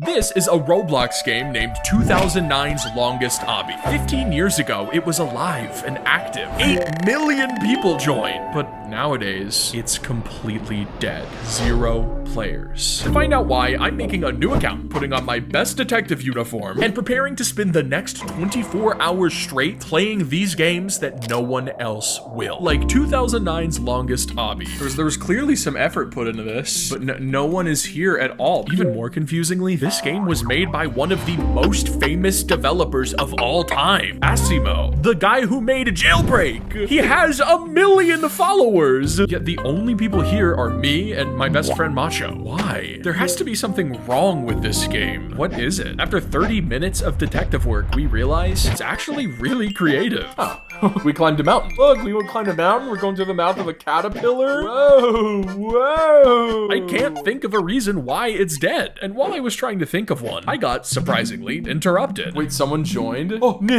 This is a Roblox game named 2009's Longest Obby. 15 years ago, it was alive and active. 8 million people joined. But nowadays, it's completely dead. 0 players. To find out why, I'm making a new account, putting on my best detective uniform, and preparing to spend the next 24 hours straight playing these games that no one else will. Like 2009's Longest Obby. There was clearly some effort put into this, but no one is here at all. Even more confusingly, this game was made by one of the most famous developers of all time, Asimo, the guy who made Jailbreak. He has 1 million followers, yet the only people here are me and my best friend Macho. Why? There has to be something wrong with this game. What is it? After 30 minutes of detective work, we realize it's actually really creative. Oh, we climbed a mountain. Look, we climbed a mountain. We're going through the mouth of a caterpillar. Whoa. I can't think of a reason why it's dead. And while I was trying to think of one, I got surprisingly interrupted. Wait, someone joined? Oh, and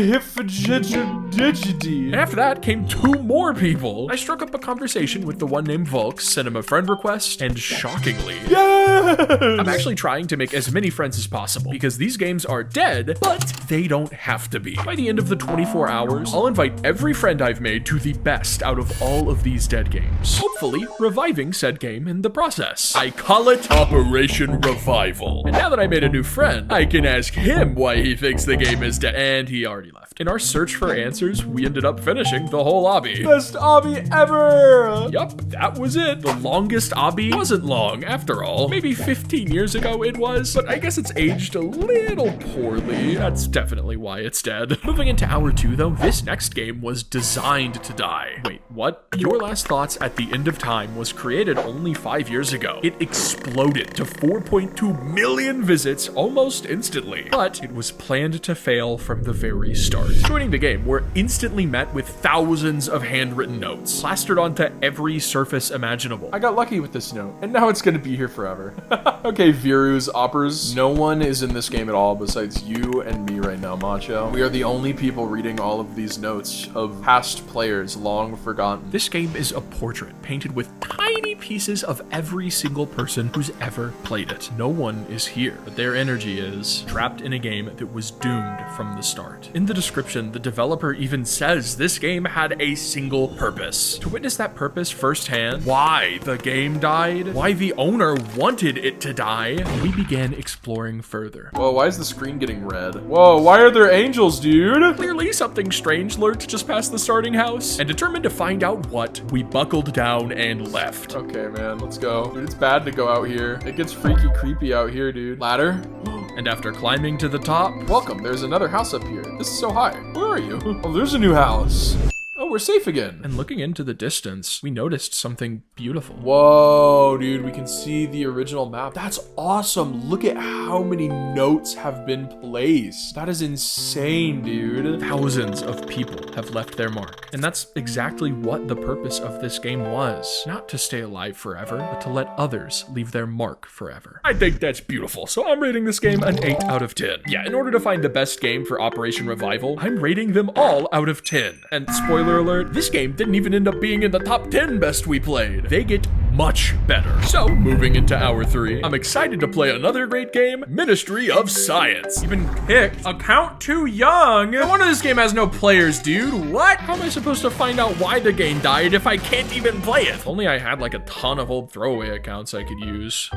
after that came 2 more people. I struck up a conversation with the one named Volks, sent him a friend request, and shockingly, yes! I'm actually trying to make as many friends as possible because these games are dead, but they don't have to be. By the end of the 24 hours, I'll invite every friend I've made to the best out of all of these dead games, hopefully reviving said game in the process. I call it Operation Revival. And now that I made a new friend, I can ask him why he thinks the game is dead, and he already left. In our search for answers, we ended up finishing the whole obby. Best obby ever! Yup, that was it. The longest obby wasn't long, after all. Maybe 15 years ago it was, but I guess it's aged a little poorly. That's definitely why it's dead. Moving into hour 2 though, this next game was designed to die. Wait, what? Your Last Thoughts at the End of Time was created only 5 years ago. It exploded to 4.2 million visits almost instantly, but it was planned to fail from the very start. Joining the game, we're instantly met with thousands of handwritten notes, plastered onto every surface imaginable. I got lucky with this note, and now it's gonna be here forever. Okay, Virus, Oppers, no one is in this game at all besides you and me right now, Macho. We are the only people reading all of these notes of past players long forgotten. This game is a portrait painted with tiny pieces of every single person who's ever played it. No one is here, but their energy is trapped in a game that was doomed from the start. In the description, the developer even says this game had a single purpose. To witness that purpose firsthand, why the game died, why the owner wanted it to die, we began exploring further. Whoa, why is the screen getting red? Whoa, why are there angels, dude? Clearly something strange lurked just past the starting house, and determined to find out what, we buckled down and left. Okay, man, let's go. Dude, it's bad to go out here. It gets freaky creepy out here, dude. Ladder? And after climbing to the top, welcome, there's another house up here. This is so high. Where are you? Oh, there's a new house. Oh, we're safe again. And looking into the distance, we noticed something beautiful. Whoa, dude, we can see the original map. That's awesome. Look at how many notes have been placed. That is insane, dude. Thousands of people have left their mark. And that's exactly what the purpose of this game was. Not to stay alive forever, but to let others leave their mark forever. I think that's beautiful. So I'm rating this game an 8 out of 10. Yeah, in order to find the best game for Operation Revival, I'm rating them all out of 10. And spoiler alert, this game didn't even end up being in the top 10 best we played. They get much better. So, moving into hour 3, I'm excited to play another great game, Ministry of Science. Even picked Account Too Young. No wonder this game has no players, dude. What? How am I supposed to find out why the game died if I can't even play it? If only I had like a ton of old throwaway accounts I could use.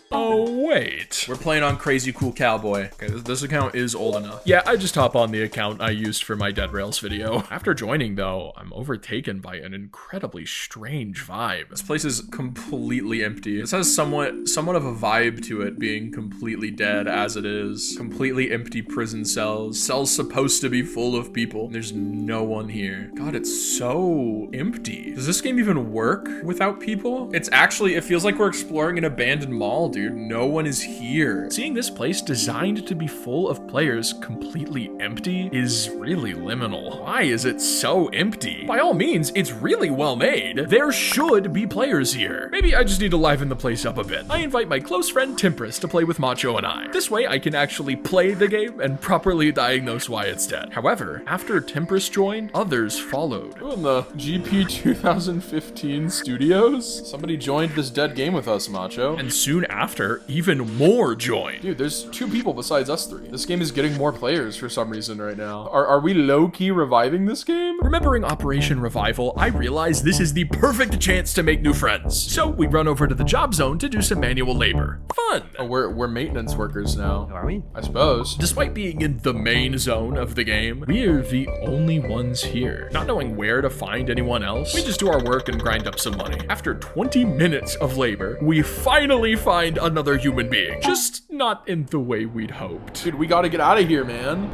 Oh, wait. We're playing on Crazy Cool Cowboy. Okay, this account is old enough. Yeah, I just hop on the account I used for my Dead Rails video. After joining, though, I'm overtaken by an incredibly strange vibe. This place is completely empty. This has somewhat of a vibe to it being completely dead as it is. Completely empty prison cells. Cells supposed to be full of people. There's no one here. God, it's so empty. Does this game even work without people? It feels like we're exploring an abandoned mall, dude. No one is here. Seeing this place designed to be full of players completely empty is really liminal. Why is it so empty? By all means, it's really well made. There should be players here. Maybe I just need to liven the place up a bit. I invite my close friend Tempress to play with Macho and I. This way I can actually play the game and properly diagnose why it's dead. However, after Tempress joined, others followed. Who in the GP 2015 studios? Somebody joined this dead game with us, Macho. And soon after, after, even more join. Dude, there's 2 people besides us 3. This game is getting more players for some reason right now. Are we low-key reviving this game? Remembering Operation Revival, I realized this is the perfect chance to make new friends. So we run over to the job zone to do some manual labor. Fun! Oh, we're maintenance workers now. Are we? I suppose. Despite being in the main zone of the game, we are the only ones here. Not knowing where to find anyone else, we just do our work and grind up some money. After 20 minutes of labor, we finally find another human being. Just not in the way we'd hoped. Dude, we gotta get out of here, man.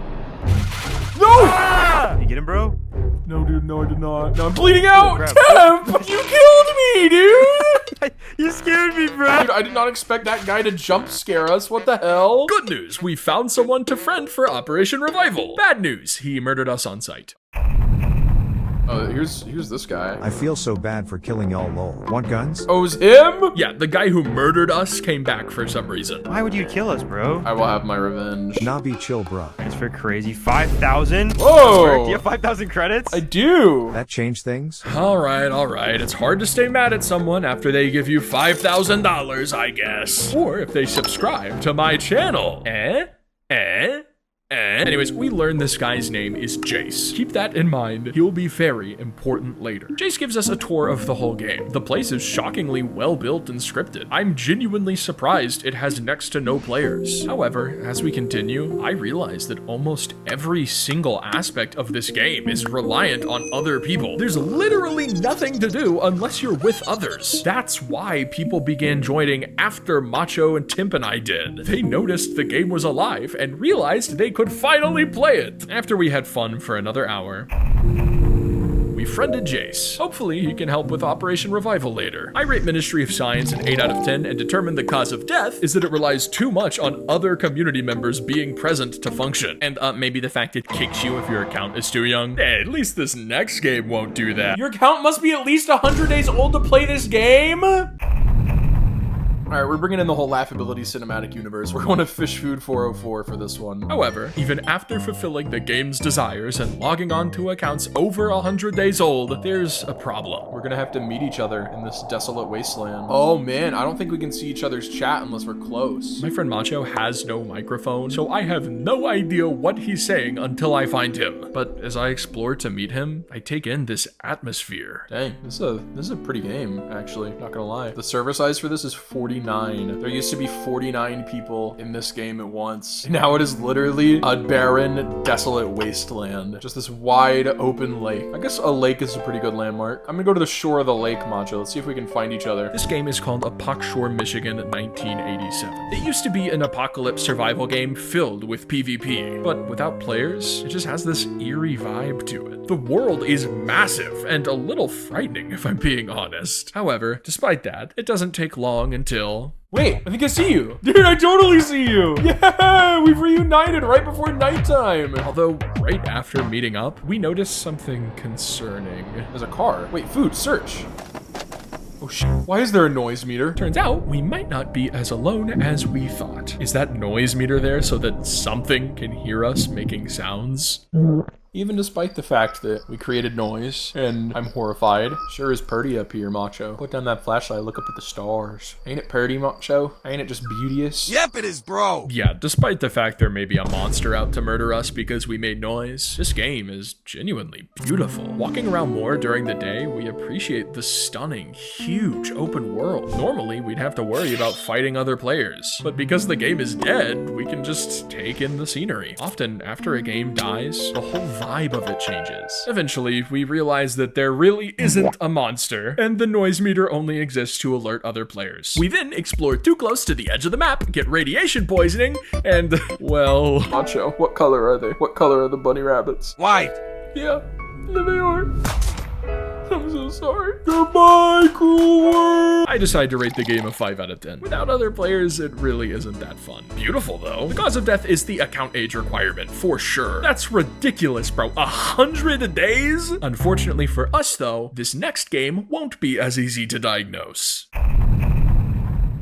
No! Ah! You get him, bro? No, dude, no, I did not. No, I'm bleeding out! crap. Temp! You killed me, dude! You scared me, bro. Dude, I did not expect that guy to jump scare us. What the hell? Good news, we found someone to friend for Operation Revival. Bad news, he murdered us on sight. Oh, here's this guy. I feel so bad for killing y'all, lol. Want guns? Oh, it was him? Yeah, the guy who murdered us came back for some reason. Why would you kill us, bro? I will have my revenge. Nabi, chill, bruh. It's for crazy. 5,000? Whoa! Do you have 5,000 credits? I do. That changed things? All right. It's hard to stay mad at someone after they give you $5,000, I guess. Or if they subscribe to my channel. Anyways, we learned this guy's name is Jace. Keep that in mind. He'll be very important later. Jace gives us a tour of the whole game. The place is shockingly well built and scripted. I'm genuinely surprised it has next to no players. However, as we continue, I realize that almost every single aspect of this game is reliant on other people. There's literally nothing to do unless you're with others. That's why people began joining after Macho and Timp and I did. They noticed the game was alive and realized they could finally play it. After we had fun for another hour, we friended Jace. Hopefully he can help with Operation Revival later. I rate Ministry of Science an 8 out of 10 and determine the cause of death is that it relies too much on other community members being present to function. And maybe the fact it kicks you if your account is too young. Hey, at least this next game won't do that. Your account must be at least 100 days old to play this game? All right, we're bringing in the whole Laughability cinematic universe. We're going to Fish Food 404 for this one. However, even after fulfilling the game's desires and logging on to accounts over 100 days old, there's a problem. We're gonna have to meet each other in this desolate wasteland. Oh man, I don't think we can see each other's chat unless we're close. My friend Macho has no microphone, so I have no idea what he's saying until I find him. But as I explore to meet him, I take in this atmosphere. Dang, this is a pretty game, actually. Not gonna lie. The server size for this is 49. There used to be 49 people in this game at once. Now it is literally a barren, desolate wasteland. Just this wide open lake. I guess a lake is a pretty good landmark. I'm gonna go to the shore of the lake, Macho. Let's see if we can find each other. This game is called Apoc Shore, Michigan, 1987. It used to be an apocalypse survival game filled with PvP, but without players, it just has this eerie vibe to it. The world is massive and a little frightening if I'm being honest. However, despite that, it doesn't take long until... Wait, I think I see you. Dude, I totally see you. Yeah, we've reunited right before nighttime. Although, right after meeting up, we noticed something concerning. There's a car. Wait, food, search. Oh shit, why is there a noise meter? Turns out, we might not be as alone as we thought. Is that noise meter there so that something can hear us making sounds? Even despite the fact that we created noise and I'm horrified. Sure is pretty up here, Macho. Put down that flashlight, look up at the stars. Ain't it pretty, Macho? Ain't it just beauteous? Yep, it is, bro. Yeah, despite the fact there may be a monster out to murder us because we made noise, this game is genuinely beautiful. Walking around more during the day, we appreciate the stunning, huge open world. Normally, we'd have to worry about fighting other players, but because the game is dead, we can just take in the scenery. Often, after a game dies, the whole vibe of it changes. Eventually, we realize that there really isn't a monster, and the noise meter only exists to alert other players. We then explore too close to the edge of the map, get radiation poisoning, and, well... Macho, what color are they? What color are the bunny rabbits? White. Yeah, there they are. I'm so sorry. Goodbye, cruel world. I decide to rate the game a 5 out of 10. Without other players, it really isn't that fun. Beautiful, though. The cause of death is the account age requirement, for sure. That's ridiculous, bro. 100 days? Unfortunately for us, though, this next game won't be as easy to diagnose.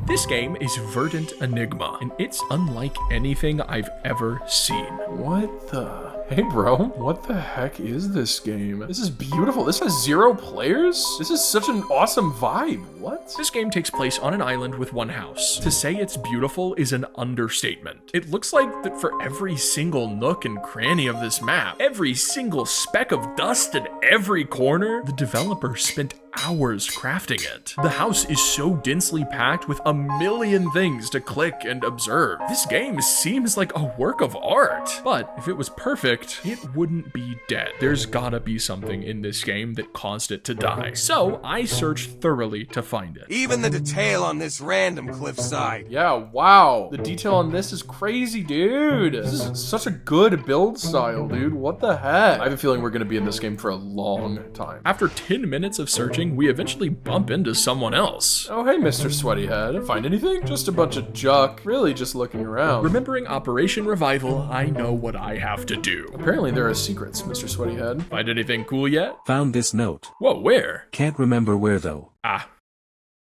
This game is Verdant Enigma, and it's unlike anything I've ever seen. What the? Hey bro, what the heck is this game? This is beautiful. This has 0 players? This is such an awesome vibe. What? This game takes place on an island with one house. To say it's beautiful is an understatement. It looks like that for every single nook and cranny of this map, every single speck of dust in every corner, the developer spent hours crafting it. The house is so densely packed with a million things to click and observe. This game seems like a work of art. But if it was perfect, it wouldn't be dead. There's gotta be something in this game that caused it to die. So I searched thoroughly to find it. Even the detail on this random cliffside. Yeah, wow. The detail on this is crazy, dude. This is such a good build style, dude. What the heck? I have a feeling we're gonna be in this game for a long time. After 10 minutes of searching, we eventually bump into someone else. Oh, hey, Mr. Sweatyhead. Find anything? Just a bunch of junk. Really just looking around. Remembering Operation Revival, I know what I have to do. Apparently there are secrets, Mr. Sweatyhead. Find anything cool yet? Found this note. Whoa, where? Can't remember where though.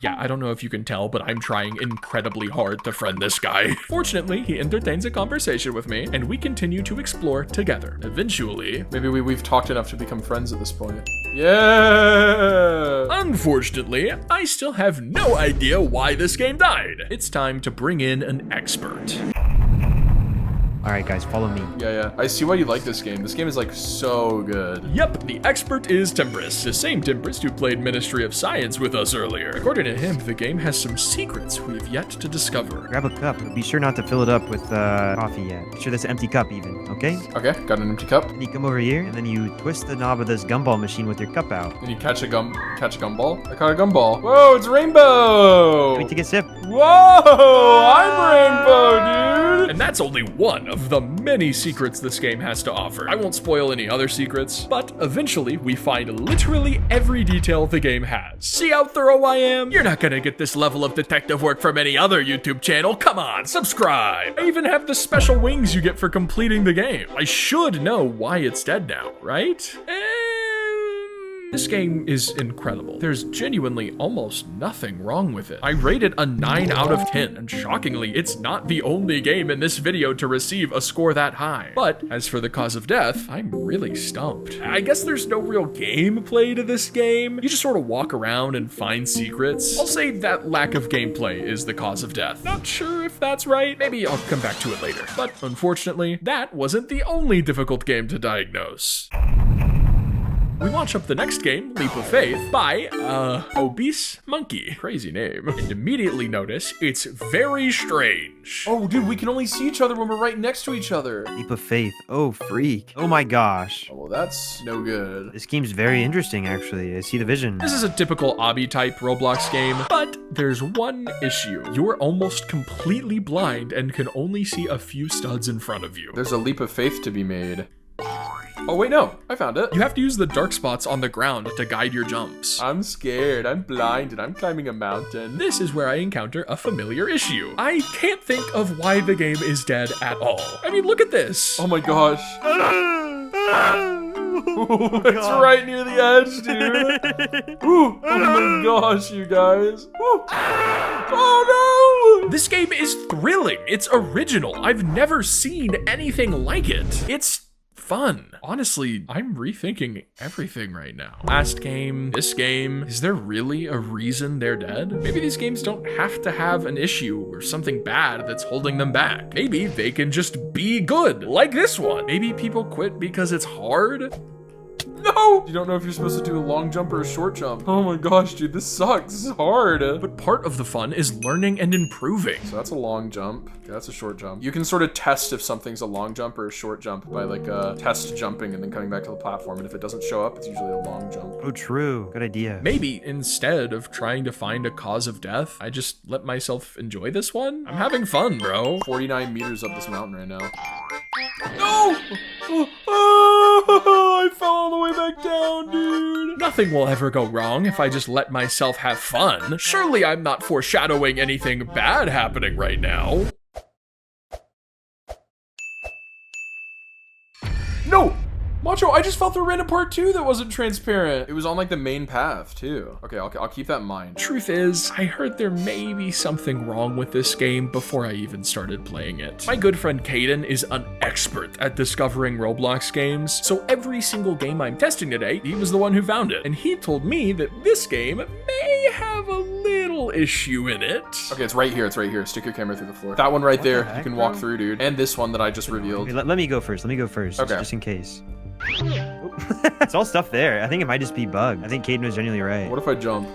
Yeah, I don't know if you can tell, but I'm trying incredibly hard to friend this guy. Fortunately, he entertains a conversation with me, and we continue to explore together. Eventually, Maybe we've talked enough to become friends at this point. Yeah! unfortunately, I still have no idea why this game died. It's time to bring in an expert. All right, guys, follow me. Yeah. I see why you like this game. This game is like so good. Yep, the expert is Tempest, the same Tempest who played Ministry of Science with us earlier. According to him, the game has some secrets we've yet to discover. Grab a cup. Be sure not to fill it up with coffee yet. Make sure that's an empty cup even, okay? Okay, got an empty cup. Then you come over here, and then you twist the knob of this gumball machine with your cup out. Then you catch a gumball. I caught a gumball. Whoa, it's rainbow! Let me take a sip. Whoa, I'm rainbow, dude! And that's only one of the many secrets this game has to offer. I won't spoil any other secrets, but eventually we find literally every detail the game has. See how thorough I am? You're not gonna get this level of detective work from any other YouTube channel. Come on, subscribe. I even have the special wings you get for completing the game. I should know why it's dead now, right? This game is incredible. There's genuinely almost nothing wrong with it. I rate it a 9 out of 10, and shockingly, it's not the only game in this video to receive a score that high. But as for the cause of death, I'm really stumped. I guess there's no real gameplay to this game. You just sort of walk around and find secrets. I'll say that lack of gameplay is the cause of death. Not sure if that's right. Maybe I'll come back to it later. But unfortunately, that wasn't the only difficult game to diagnose. We launch up the next game, Leap of Faith, by, Obese Monkey. Crazy name. And immediately notice it's very strange. Oh, dude, we can only see each other when we're right next to each other. Leap of faith. Oh, freak. Oh my gosh. Oh, well, that's no good. This game's very interesting, actually. I see the vision. This is a typical obby-type Roblox game, but there's one issue. You're almost completely blind and can only see a few studs in front of you. There's a leap of faith to be made. Oh, wait, no. I found it. You have to use the dark spots on the ground to guide your jumps. I'm scared. I'm blind and I'm climbing a mountain. This is where I encounter a familiar issue. I can't think of why the game is dead at all. I mean, look at this. Oh my gosh. It's right near the edge, dude. Ooh, oh my gosh, you guys. Ooh. Oh no! This game is thrilling. It's original. I've never seen anything like it. It's fun. Honestly, I'm rethinking everything right now. Last game, this game, is there really a reason they're dead? Maybe these games don't have to have an issue or something bad that's holding them back. Maybe they can just be good, like this one. Maybe people quit because it's hard. No! You don't know if you're supposed to do a long jump or a short jump. Oh my gosh, dude, this sucks. This is hard. But part of the fun is learning and improving. So that's a long jump. Okay, that's a short jump. You can sort of test if something's a long jump or a short jump by like test jumping and then coming back to the platform. And if it doesn't show up, it's usually a long jump. Oh, true. Good idea. Maybe instead of trying to find a cause of death, I just let myself enjoy this one. I'm having fun, bro. 49 meters up this mountain right now. No! Oh, I fell all the way back down, dude. Nothing will ever go wrong if I just let myself have fun. Surely I'm not foreshadowing anything bad happening right now. No! Macho, I just fell through random part 2 that wasn't transparent. It was on like the main path too. Okay, I'll keep that in mind. Truth is, I heard there may be something wrong with this game before I even started playing it. My good friend Caden is an expert at discovering Roblox games, so every single game I'm testing today, he was the one who found it. And he told me that this game may have a little issue in it. Okay, it's right here. It's right here. Stick your camera through the floor. That one right there, heck, you can walk bro? through, dude. And this one that I just revealed. Okay, let me go first. Let me go first. Okay. Just in case. It's all stuff there. I think it might just be bugged. I think Caden was genuinely right. What if I jump?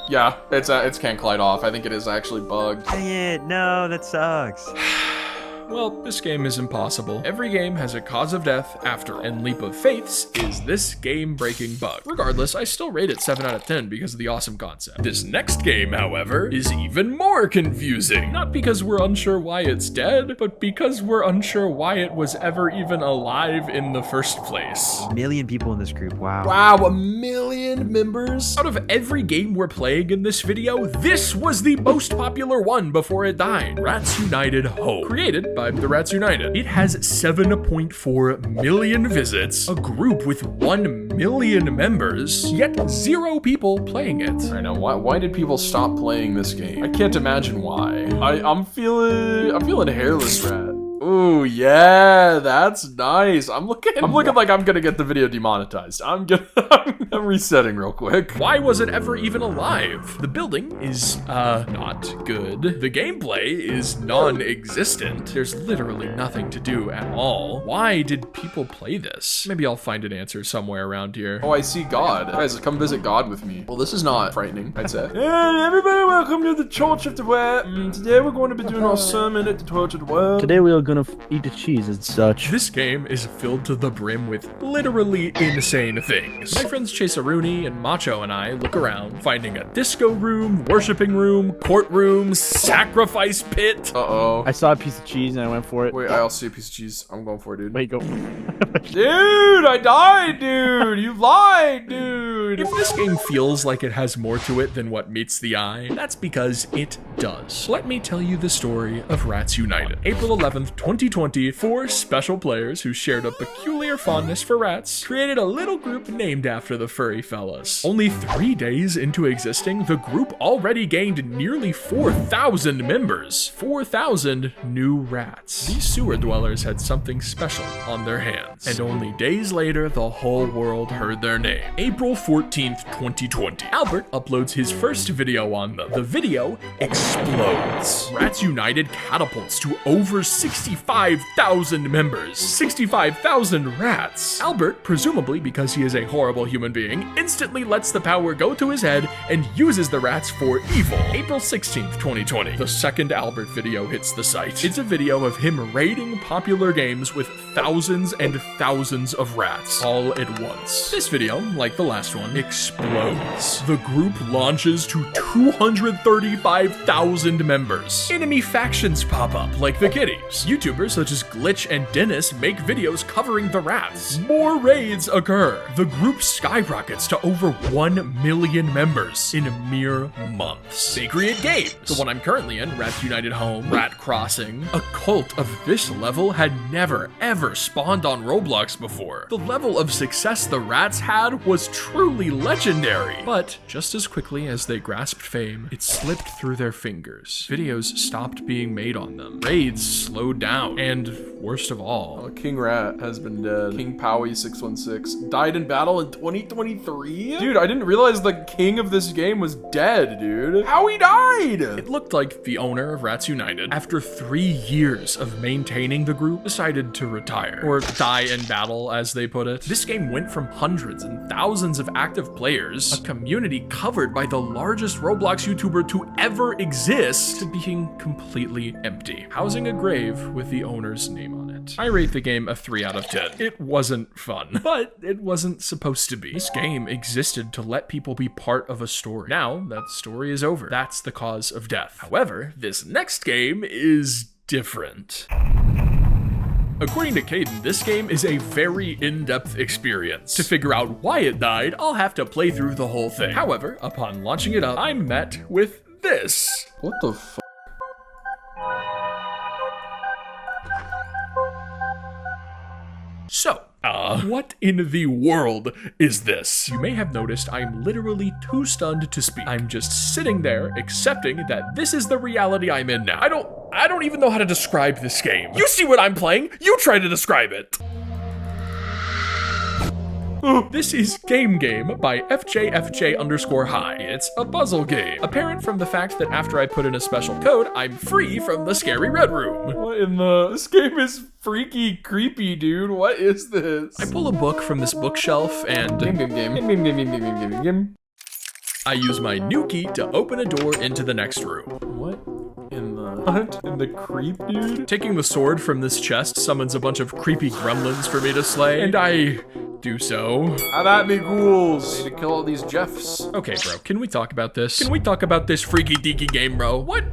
Yeah, it's can't glide off. I think it is actually bugged. Dang it. No, that sucks. Well, this game is impossible. Every game has a cause of death after, and Leap of Faiths is this game-breaking bug. Regardless, I still rate it 7 out of 10 because of the awesome concept. This next game, however, is even more confusing. Not because we're unsure why it's dead, but because we're unsure why it was ever even alive in the first place. A million people in this group. Wow. Wow, 1 million members? Out of every game we're playing in this video, this was the most popular one before it died. Rats United Home. Created by the Rats United. It has 7.4 million visits, a group with 1 million members, yet 0 people playing it. I know, why did people stop playing this game? I can't imagine why. I'm feeling hairless rat. Ooh, yeah, that's nice. I'm looking like I'm gonna get the video demonetized. I'm resetting real quick. Why was it ever even alive? The building is, not good. The gameplay is non-existent. There's literally nothing to do at all. Why did people play this? Maybe I'll find an answer somewhere around here. Oh, I see God. Guys, come visit God with me. Well, this is not frightening, I'd say. Hey, everybody, welcome to the Church of the Web. Today we're going to be doing our sermon at the Church of the Web. Today we are gonna eat the cheese and such. This game is filled to the brim with literally insane things. My friends Chasaruni and Macho and I look around, finding a disco room, worshiping room, courtroom, sacrifice pit. Uh-oh. I saw a piece of cheese and I went for it. Wait, I also see a piece of cheese. I'm going for it, dude. Wait, go. Dude, I died, dude. You lied, dude. If this game feels like it has more to it than what meets the eye, that's because it does. Let me tell you the story of Rats United. April 11th, 2020, 4 special players who shared a peculiar fondness for rats created a little group named after the furry fellas. Only 3 days into existing, the group already gained nearly 4,000 members. 4,000 new rats. These sewer dwellers had something special on their hands. And only days later, the whole world heard their name. April 14th, 2020. Albert uploads his first video on them. The video explodes. Rats United catapults to over 65,000 members. 65,000 rats. Albert, presumably because he is a horrible human being, instantly lets the power go to his head and uses the rats for evil. April 16th, 2020. The second Albert video hits the site. It's a video of him raiding popular games with thousands and thousands of rats all at once. This video, like the last one, explodes. The group launches to 235,000 members. Enemy factions pop up like the kitties. YouTubers such as Glitch and Dennis make videos covering the rats. More raids occur. The group skyrockets to over 1 million members in mere months. They create games. The one I'm currently in, Rats United Home, Rat Crossing. A cult of this level had never, ever spawned on Roblox before. The level of success the rats had was truly legendary. But just as quickly as they grasped fame, it slipped through their fingers. Videos stopped being made on them. Raids slowed down. And worst of all, King Rat has been dead. King Powie616 died in battle in 2023? Dude, I didn't realize the king of this game was dead, dude. How he died? it looked like the owner of Rats United, after 3 years of maintaining the group, decided to retire. Or die in battle, as they put it. This game went from hundreds and thousands of active players, a community covered by the largest Roblox YouTuber to ever exist, to being completely empty, housing a grave with the owner's name on it. I rate the game a 3 out of 10. It wasn't fun, but it wasn't supposed to be. This game existed to let people be part of a story. Now, that story is over. That's the cause of death. However, this next game is different. According to Caden, this game is a very in-depth experience. To figure out why it died, I'll have to play through the whole thing. However, upon launching it up, I'm met with this. What the f? So, What in the world is this? You may have noticed I'm literally too stunned to speak. I'm just sitting there accepting that this is the reality I'm in now. I don't even know how to describe this game. You see what I'm playing? You try to describe it. This is Game by FJFJ_High. It's a puzzle game. Apparent from the fact that after I put in a special code, I'm free from the scary red room. What in the... This game is freaky creepy, dude. What is this? I pull a book from this bookshelf and... Game. I use my new key to open a door into the next room. What in the creep, dude? Taking the sword from this chest summons a bunch of creepy gremlins for me to slay, and I do so. Have at me, ghouls. I need to kill all these Jeffs. Okay, bro, can we talk about this? Can we talk about this freaky deaky game, bro? What?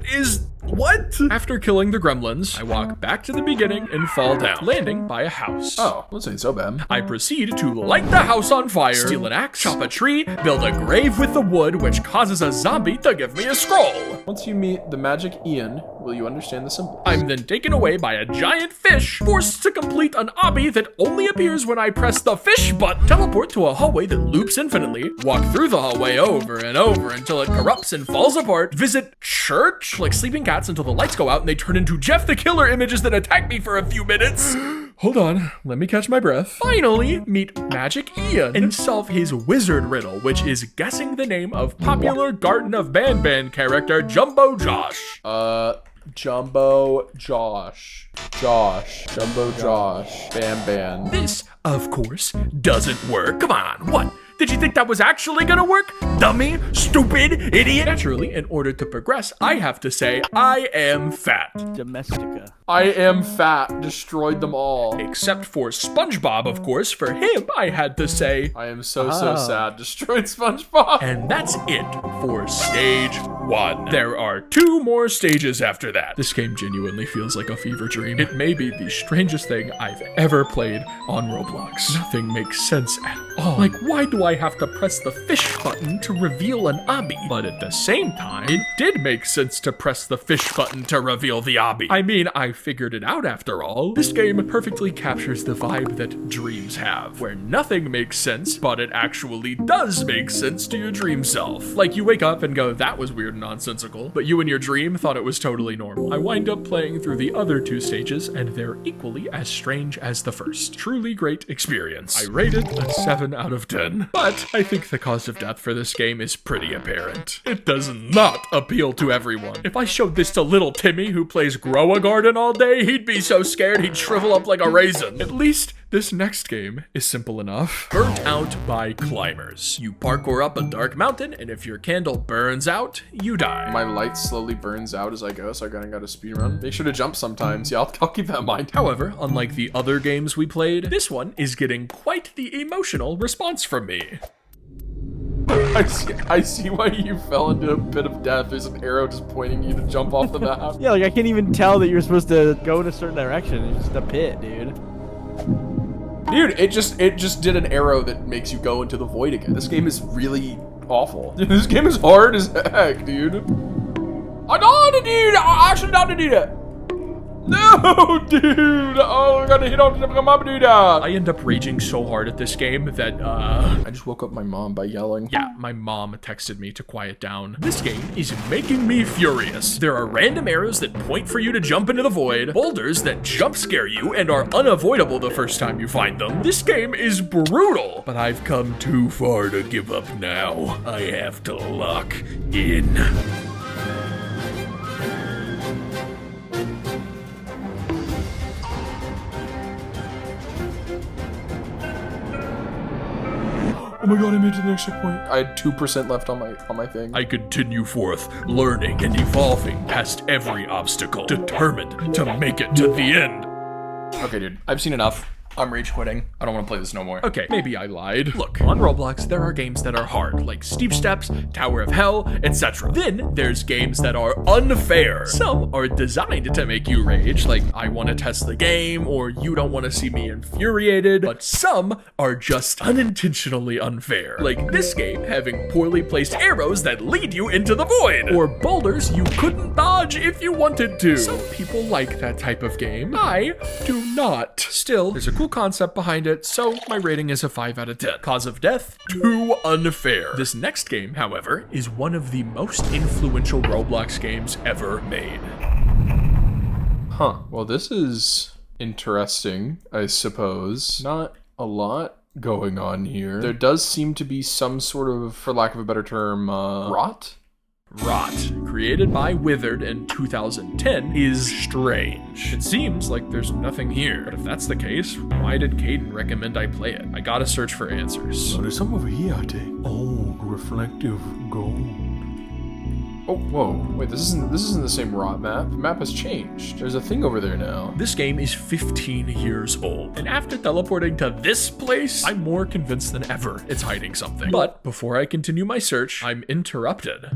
After killing the gremlins, I walk back to the beginning and fall down, landing by a house. Oh, this ain't so bad. I proceed to light the house on fire, steal an axe, chop a tree, build a grave with the wood, which causes a zombie to give me a scroll. Once you meet the magic Ian, will you understand the symbol? I'm then taken away by a giant fish, forced to complete an obby that only appears when I press the fish button, teleport to a hallway that loops infinitely, walk through the hallway over and over until it corrupts and falls apart, visit church, like sleeping cats until the lights go out and they turn into Jeff the Killer images that attack me for a few minutes. Hold on, let me catch my breath. Finally, meet Magic Ian and solve his wizard riddle, which is guessing the name of popular Garden of Ban character Jumbo Josh. Jumbo Josh. Jumbo Josh. Ban. This, of course, doesn't work. Come on, what? Did you think that was actually gonna work? Dummy, stupid, idiot. Naturally, in order to progress, I have to say, I am fat. Domestica. I am fat. Destroyed them all. Except for SpongeBob, of course. For him, I had to say, I am so sad. Destroyed SpongeBob. and that's it for stage 1. There are 2 more stages after that. This game genuinely feels like a fever dream. It may be the strangest thing I've ever played on Roblox. Nothing makes sense at all. Like, why do I have to press the fish button to reveal an obby? But at the same time, it did make sense to press the fish button to reveal the obby. I mean, I figured it out after all. This game perfectly captures the vibe that dreams have, where nothing makes sense, but it actually does make sense to your dream self. Like, you wake up and go, that was weird and nonsensical, but you in your dream thought it was totally normal. I wind up playing through the other 2 stages, and they're equally as strange as the first. Truly great experience. I rate it a 7 out of 10. But I think the cause of death for this game is pretty apparent. It does not appeal to everyone. If I showed this to little Timmy who plays Grow a Garden all day, he'd be so scared he'd shrivel up like a raisin. At least this next game is simple enough. Burnt Out by Climbers. You parkour up a dark mountain, and if your candle burns out, you die. My light slowly burns out as I go, so I gotta speedrun. Make sure to jump sometimes. Yeah, I'll keep that in mind. However, unlike the other games we played, this one is getting quite the emotional response from me. I see why you fell into a pit of death. There's an arrow just pointing you to jump off the map. Yeah, like I can't even tell that you're supposed to go in a certain direction. It's just a pit, dude. Dude, it just did an arrow that makes you go into the void again. This game is really awful. Dude, this game is hard as heck, dude. I died, dude! I actually died to do that. No, dude! Oh, I gotta hit on my dude. I end up raging so hard at this game that, I just woke up my mom by yelling. Yeah, my mom texted me to quiet down. This game is making me furious. There are random arrows that point for you to jump into the void, boulders that jump scare you and are unavoidable the first time you find them. This game is brutal, but I've come too far to give up now. I have to lock in. Oh my god, I made it to the next checkpoint. I had 2% left on my thing. I continue forth, learning and evolving past every obstacle, determined to make it to the end. Okay, dude, I've seen enough. I'm rage quitting. I don't want to play this no more. Okay, maybe I lied. Look, on Roblox, there are games that are hard, like Steep Steps, Tower of Hell, etc. Then there's games that are unfair. Some are designed to make you rage, like I want to test the game, or you don't want to see me infuriated, but some are just unintentionally unfair. Like this game having poorly placed arrows that lead you into the void, or boulders you couldn't dodge if you wanted to. Some people like that type of game. I do not. Still, there's a cool cool concept behind it, so my rating is a 5 out of 10. Cause of death? Too unfair. This next game, however, is one of the most influential Roblox games ever made. Huh. Well, this is interesting, I suppose. Not a lot going on here. There does seem to be some sort of, for lack of a better term, rot? Rot, created by Withered in 2010, is strange. It seems like there's nothing here, but if that's the case, why did Caden recommend I play it? I gotta search for answers. Oh, there's something over here, I think. Oh, reflective gold. Oh, whoa. Wait, this isn't the same rot map. The map has changed. There's a thing over there now. This game is 15 years old, and after teleporting to this place, I'm more convinced than ever it's hiding something. But before I continue my search, I'm interrupted.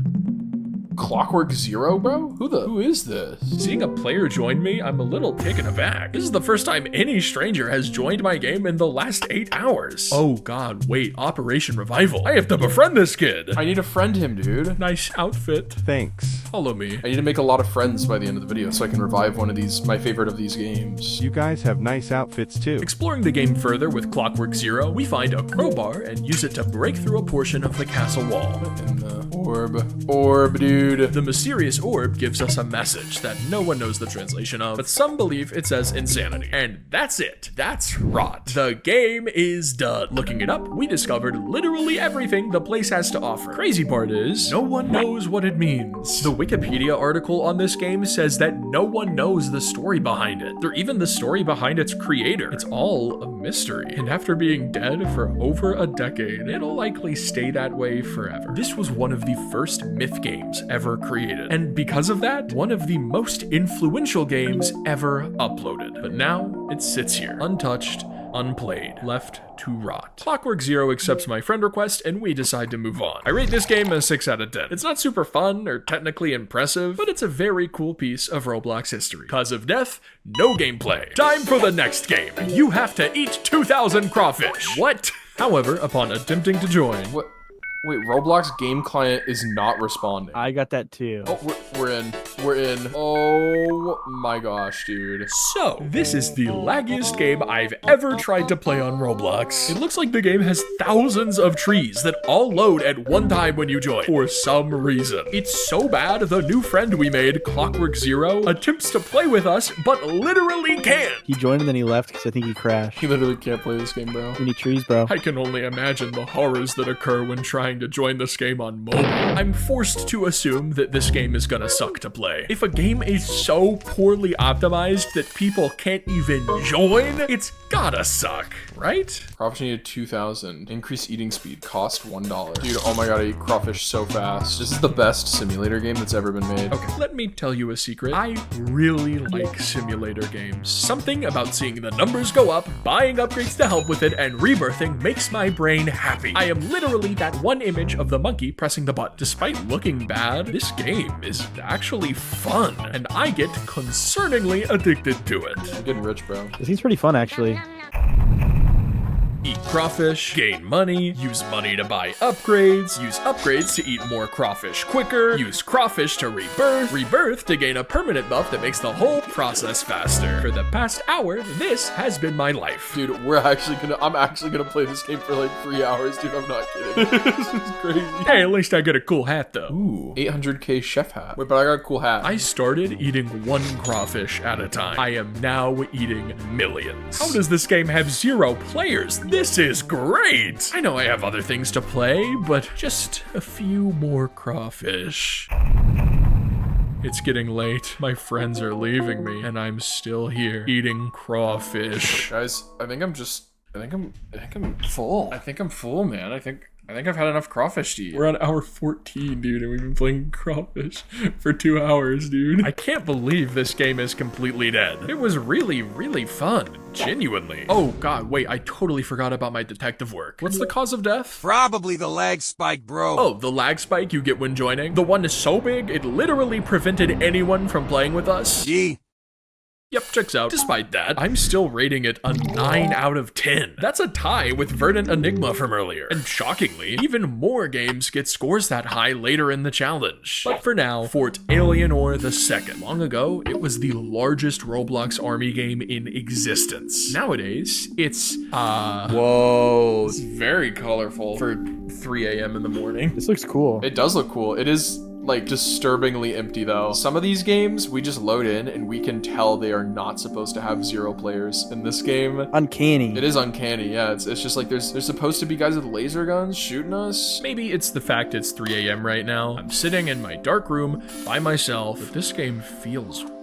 Clockwork Zero, bro? Who is this? Seeing a player join me, I'm a little taken aback. This is the first time any stranger has joined my game in the last 8 hours. Oh god, wait, Operation Revival. I have to befriend this kid. I need to friend him, dude. Nice outfit. Thanks. Follow me. I need to make a lot of friends by the end of the video so I can revive one of these, my favorite of these games. You guys have nice outfits too. Exploring the game further with Clockwork Zero, we find a crowbar and use it to break through a portion of the castle wall. And the orb, dude. The mysterious orb gives us a message that no one knows the translation of, but some believe it says insanity. And that's it. That's rot. The game is done. Looking it up, we discovered literally everything the place has to offer. Crazy part is, no one knows what it means. The Wikipedia article on this game says that no one knows the story behind it, or even the story behind its creator. It's all a mystery. And after being dead for over a decade, it'll likely stay that way forever. This was one of the first myth games ever created, and because of that, one of the most influential games ever uploaded. But now, it sits here, untouched, unplayed, left to rot. Clockwork Zero accepts my friend request, and we decide to move on. I rate this game a 6 out of 10. It's not super fun or technically impressive, but it's a very cool piece of Roblox history. Cause of death, no gameplay. Time for the next game. You have to eat 2,000 crawfish. What? However, upon attempting to join, What? Wait, Roblox game client is not responding. I got that too. Oh, we're in. We're in. Oh my gosh, dude. So, this is the laggiest game I've ever tried to play on Roblox. It looks like the game has thousands of trees that all load at one time when you join, for some reason. It's so bad, the new friend we made, Clockwork Zero, attempts to play with us, but literally can't. He joined and then he left because I think he crashed. He literally can't play this game, bro. Too many trees, bro. I can only imagine the horrors that occur when trying to join this game on mobile. I'm forced to assume that this game is gonna suck to play. If a game is so poorly optimized that people can't even join, it's gotta suck, right? Crawfish needed 2,000. Increase eating speed. Cost $1. Dude, oh my god, I eat crawfish so fast. This is the best simulator game that's ever been made. Okay, let me tell you a secret. I really like simulator games. Something about seeing the numbers go up, buying upgrades to help with it, and rebirthing makes my brain happy. I am literally that one image of the monkey pressing the button. Despite looking bad, this game is actually fun, and I get concerningly addicted to it. I'm getting rich, bro. This seems pretty fun, actually. Eat crawfish, gain money, use money to buy upgrades, use upgrades to eat more crawfish quicker, use crawfish to rebirth to gain a permanent buff that makes the whole process faster. For the past hour, this has been my life. Dude, I'm actually gonna play this game for like 3 hours, dude. I'm not kidding. This is crazy. Hey, at least I get a cool hat though. Ooh, 800k chef hat. Wait, but I got a cool hat. I started eating one crawfish at a time. I am now eating millions. How does this game have 0 players? This is great! I know I have other things to play, but just a few more crawfish. It's getting late. My friends are leaving me, and I'm still here eating crawfish. Guys, I think I'm full. I think I'm full, man. I think I've had enough crawfish to eat. We're on hour 14, dude, and we've been playing crawfish for 2 hours, dude. I can't believe this game is completely dead. It was really, really fun. Genuinely. Oh, God, wait, I totally forgot about my detective work. What's the cause of death? Probably the lag spike, bro. Oh, the lag spike you get when joining? The one is so big, it literally prevented anyone from playing with us? Gee, Yep, checks out. Despite that, I'm still rating it a 9 out of 10. That's a tie with Verdant Enigma from earlier. And shockingly, even more games get scores that high later in the challenge. But for now, Fort Alienor II. Long ago, it was the largest Roblox army game in existence. Nowadays, it's, whoa, it's very colorful for 3 a.m. in the morning. This looks cool. It does look cool. It is like disturbingly empty though. Some of these games we just load in and we can tell they are not supposed to have 0 players. In this game, Uncanny. it is uncanny. Yeah, it's just like there's supposed to be guys with laser guns shooting us. Maybe it's the fact it's 3 a.m. right now. I'm sitting in my dark room by myself, but this game feels wrong.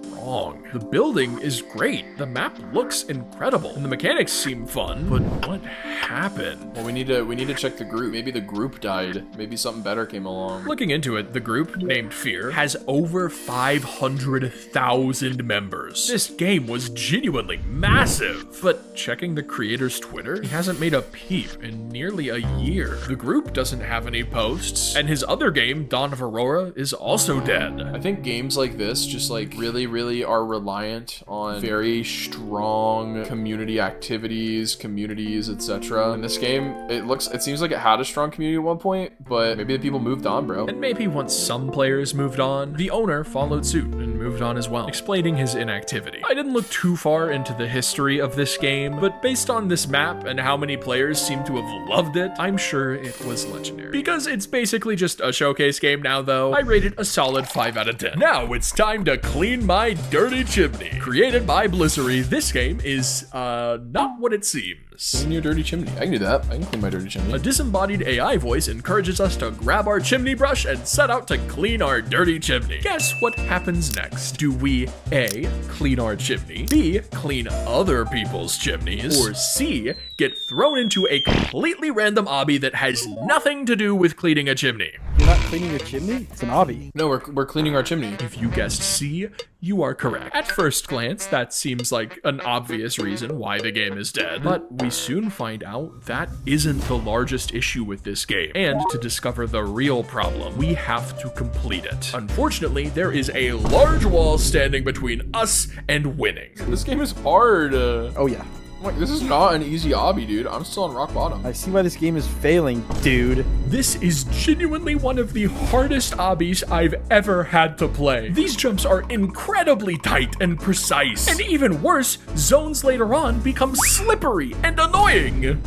The building is great. The map looks incredible. And the mechanics seem fun, but what happened? Well, we need to check the group. Maybe the group died. Maybe something better came along. Looking into it, the group, named Fear, has over 500,000 members. This game was genuinely massive. But checking the creator's Twitter, he hasn't made a peep in nearly a year. The group doesn't have any posts, and his other game, Dawn of Aurora, is also dead. I think games like this just like really are reliant on very strong community activities, communities, etc. In this game, it seems like it had a strong community at one point, but maybe the people moved on, bro. And maybe once some players moved on, the owner followed suit and moved on as well, explaining his inactivity. I didn't look too far into the history of this game, but based on this map and how many players seem to have loved it, I'm sure it was legendary. Because it's basically just a showcase game now though, I rate it a solid 5 out of 10. Now it's time to clean my dirty chimney. Created by Blissery, this game is not what it seems. Clean your dirty chimney. I can do that. I can clean my dirty chimney. A disembodied AI voice encourages us to grab our chimney brush and set out to clean our dirty chimney. Guess what happens next? Do we A, clean our chimney, B, clean other people's chimneys, or C, get thrown into a completely random obby that has nothing to do with cleaning a chimney? You're not cleaning your chimney? It's an obby. No, we're cleaning our chimney. If you guessed C, you are correct. At first glance, that seems like an obvious reason why the game is dead, but we soon find out that isn't the largest issue with this game. And to discover the real problem, we have to complete it. Unfortunately, there is a large wall standing between us and winning. This game is hard. Oh yeah. Like, this is not an easy obby, dude. I'm still on rock bottom. I see why this game is failing, dude. This is genuinely one of the hardest obbies I've ever had to play. These jumps are incredibly tight and precise. And even worse, zones later on become slippery and annoying.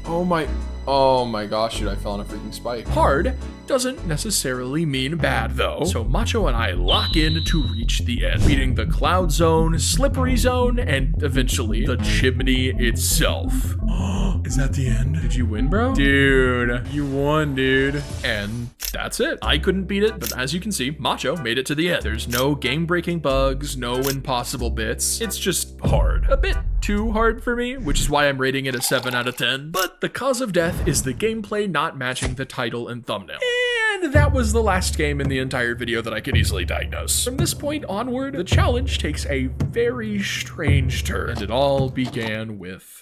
Oh my gosh, dude, I fell on a freaking spike. Hard doesn't necessarily mean bad though. So Macho and I lock in to reach the end, beating the cloud zone, slippery zone, and eventually the chimney itself. Is that the end? Did you win, bro? Dude, you won, dude. And that's it. I couldn't beat it, but as you can see, Macho made it to the end. There's no game-breaking bugs, no impossible bits. It's just hard. A bit too hard for me, which is why I'm rating it a 7 out of 10. But the cause of death is the gameplay not matching the title and thumbnail. And that was the last game in the entire video that I could easily diagnose. From this point onward, the challenge takes a very strange turn, and it all began with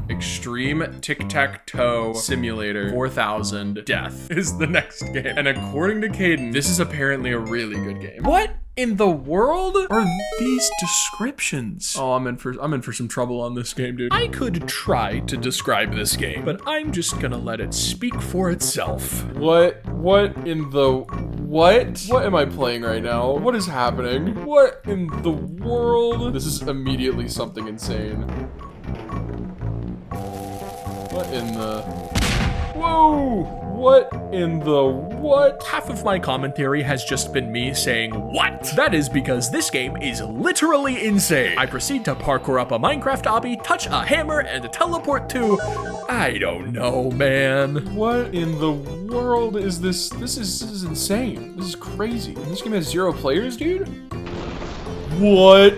Extreme Tic-Tac-Toe Simulator 4000 Death is the next game. And according to Caden, this is apparently a really good game. What in the world are these descriptions? Oh, I'm in for some trouble on this game, dude. I could try to describe this game, but I'm just gonna let it speak for itself. What in the what? What am I playing right now? What is happening? What in the world? This is immediately something insane. What in the... Whoa! What in the what? Half of my commentary has just been me saying, what? That is because this game is literally insane. I proceed to parkour up a Minecraft obby, touch a hammer, and teleport to... I don't know, man. What in the world is this? This is insane. This is crazy. And this game has 0 players, dude? What?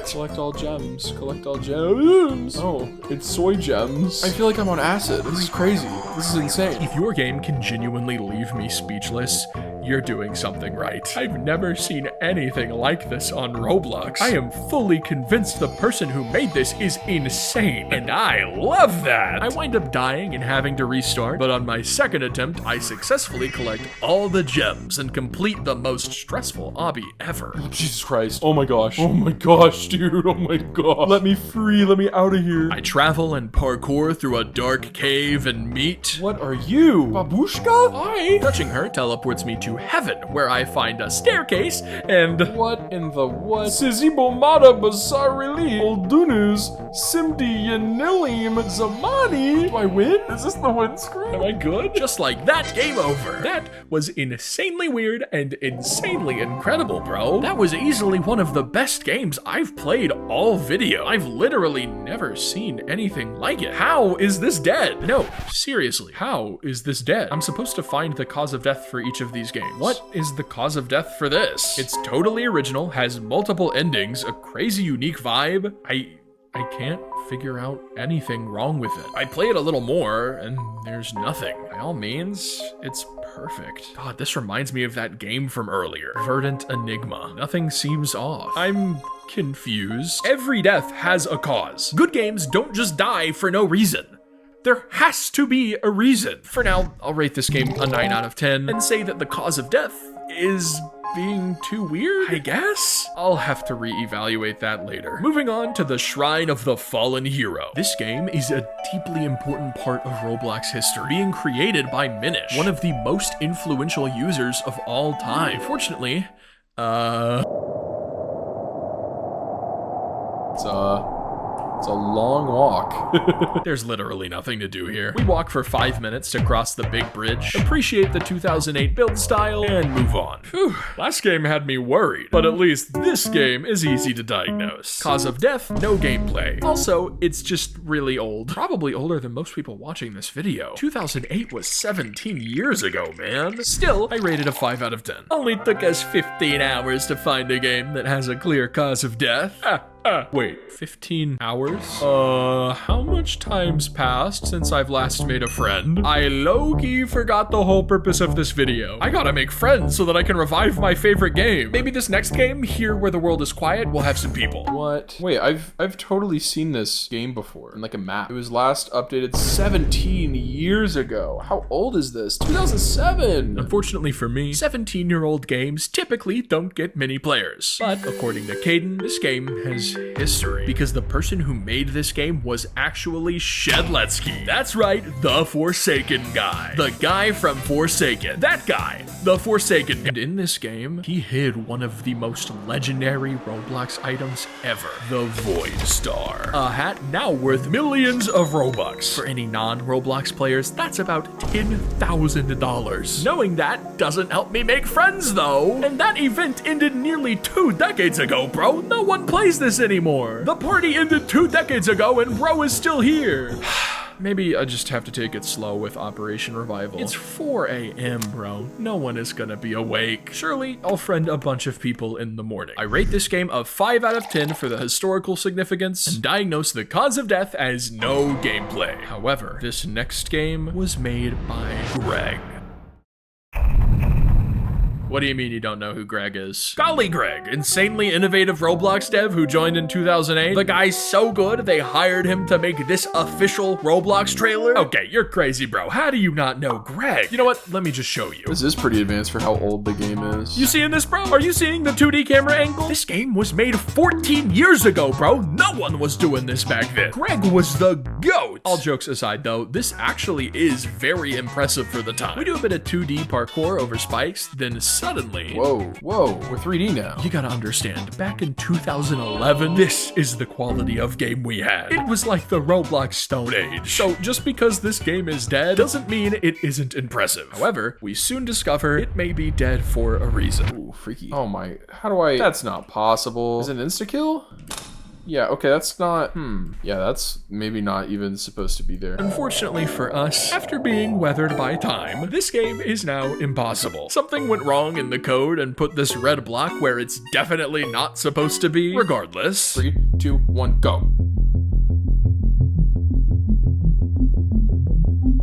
Collect all gems. Collect all gems. Oh, it's soy gems. I feel like I'm on acid. This is crazy. This is insane. If your game can genuinely leave me speechless, you're doing something right. I've never seen anything like this on Roblox. I am fully convinced the person who made this is insane, and I love that. I wind up dying and having to restart, but on my second attempt, I successfully collect all the gems and complete the most stressful obby ever. Jesus Christ. Oh my gosh. Oh my gosh, dude. Oh my god. Let me free. Let me out of here. I travel and parkour through a dark cave and meet... What are you? Babushka? Hi. Touching her teleports me to heaven, where I find a staircase and... What in the what? Sizibomada Basarili Oldunus Simdi Yanilim Zamani. Do I win? Is this the win screen? Am I good? Just like that, game over. That was insanely weird and insanely incredible, bro. That was easily one of the best games I've played all video. I've literally never seen anything like it. How is this dead? No, seriously, how is this dead? I'm supposed to find the cause of death for each of these games. What is the cause of death for this? It's totally original, has multiple endings, a crazy unique vibe. I can't figure out anything wrong with it. I play it a little more, and there's nothing. By all means, it's perfect. God, this reminds me of that game from earlier, Verdant Enigma. Nothing seems off. I'm confused. Every death has a cause. Good games don't just die for no reason. There has to be a reason. For now, I'll rate this game a 9 out of 10 and say that the cause of death is being too weird, I guess? I'll have to reevaluate that later. Moving on to the Shrine of the Fallen Hero. This game is a deeply important part of Roblox history, being created by Minish, one of the most influential users of all time. Unfortunately, It's a long walk. There's literally nothing to do here. We walk for 5 minutes to cross the big bridge, appreciate the 2008 build style, and move on. Phew, last game had me worried, but at least this game is easy to diagnose. Cause of death, no gameplay. Also, it's just really old. Probably older than most people watching this video. 2008 was 17 years ago, man. Still, I rated a 5 out of 10. Only took us 15 hours to find a game that has a clear cause of death. Wait, 15 hours? How much time's passed since I've last made a friend? I low-key forgot the whole purpose of this video. I gotta make friends so that I can revive my favorite game. Maybe this next game, Here Where the World is Quiet, will have some people. What? Wait, I've totally seen this game before in like a map. It was last updated 17 years ago. How old is this? 2007! Unfortunately for me, 17-year-old games typically don't get many players. But according to Caden, this game has history because the person who made this game was actually Shedletsky. That's right, the Forsaken guy. The guy from Forsaken. That guy, the Forsaken guy. And in this game, he hid one of the most legendary Roblox items ever, the Void Star. A hat now worth millions of Robux. For any non-Roblox players, that's about $10,000. Knowing that doesn't help me make friends though. And that event ended nearly 2 decades ago, bro. No one plays this anymore. The party ended 2 decades ago and bro is still here. Maybe I just have to take it slow with Operation Revival. It's 4 a.m., bro. No one is gonna be awake. Surely, I'll friend a bunch of people in the morning. I rate this game a 5 out of 10 for the historical significance and diagnose the cause of death as no gameplay. However, this next game was made by Greg. What do you mean you don't know who Greg is? Golly Greg, insanely innovative Roblox dev who joined in 2008. The guy's so good, they hired him to make this official Roblox trailer? Okay, you're crazy, bro. How do you not know Greg? You know what? Let me just show you. This is pretty advanced for how old the game is. You seeing this, bro? Are you seeing the 2D camera angle? This game was made 14 years ago, bro. No one was doing this back then. Greg was the GOAT. All jokes aside, though, this actually is very impressive for the time. We do a bit of 2D parkour over spikes, then suddenly... Whoa, we're 3D now. You gotta understand, back in 2011, this is the quality of game we had. It was like the Roblox Stone Age. So just because this game is dead doesn't mean it isn't impressive. However, we soon discover it may be dead for a reason. Ooh, freaky. Oh my, how do I... That's not possible. Is it an insta-kill? Yeah, okay, that's not, yeah, that's maybe not even supposed to be there. Unfortunately for us, after being weathered by time, this game is now impossible. Something went wrong in the code and put this red block where it's definitely not supposed to be. Regardless. 3, 2, 1, go.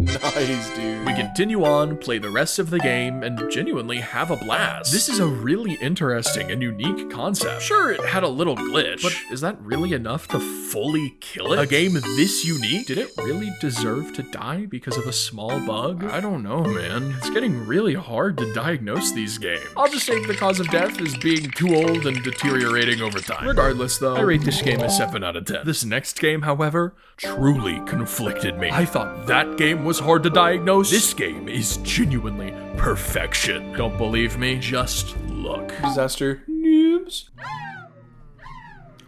Nice, dude. We continue on, play the rest of the game, and genuinely have a blast. This is a really interesting and unique concept. Sure, it had a little glitch, but is that really enough to fully kill it? A game this unique? Did it really deserve to die because of a small bug? I don't know, man. It's getting really hard to diagnose these games. I'll just say the cause of death is being too old and deteriorating over time. Regardless, though, I rate this game a 7 out of 10. This next game, however, truly conflicted me. I thought that game was hard to diagnose. This game is genuinely perfection. Don't believe me? Just look. Disaster. Noobs.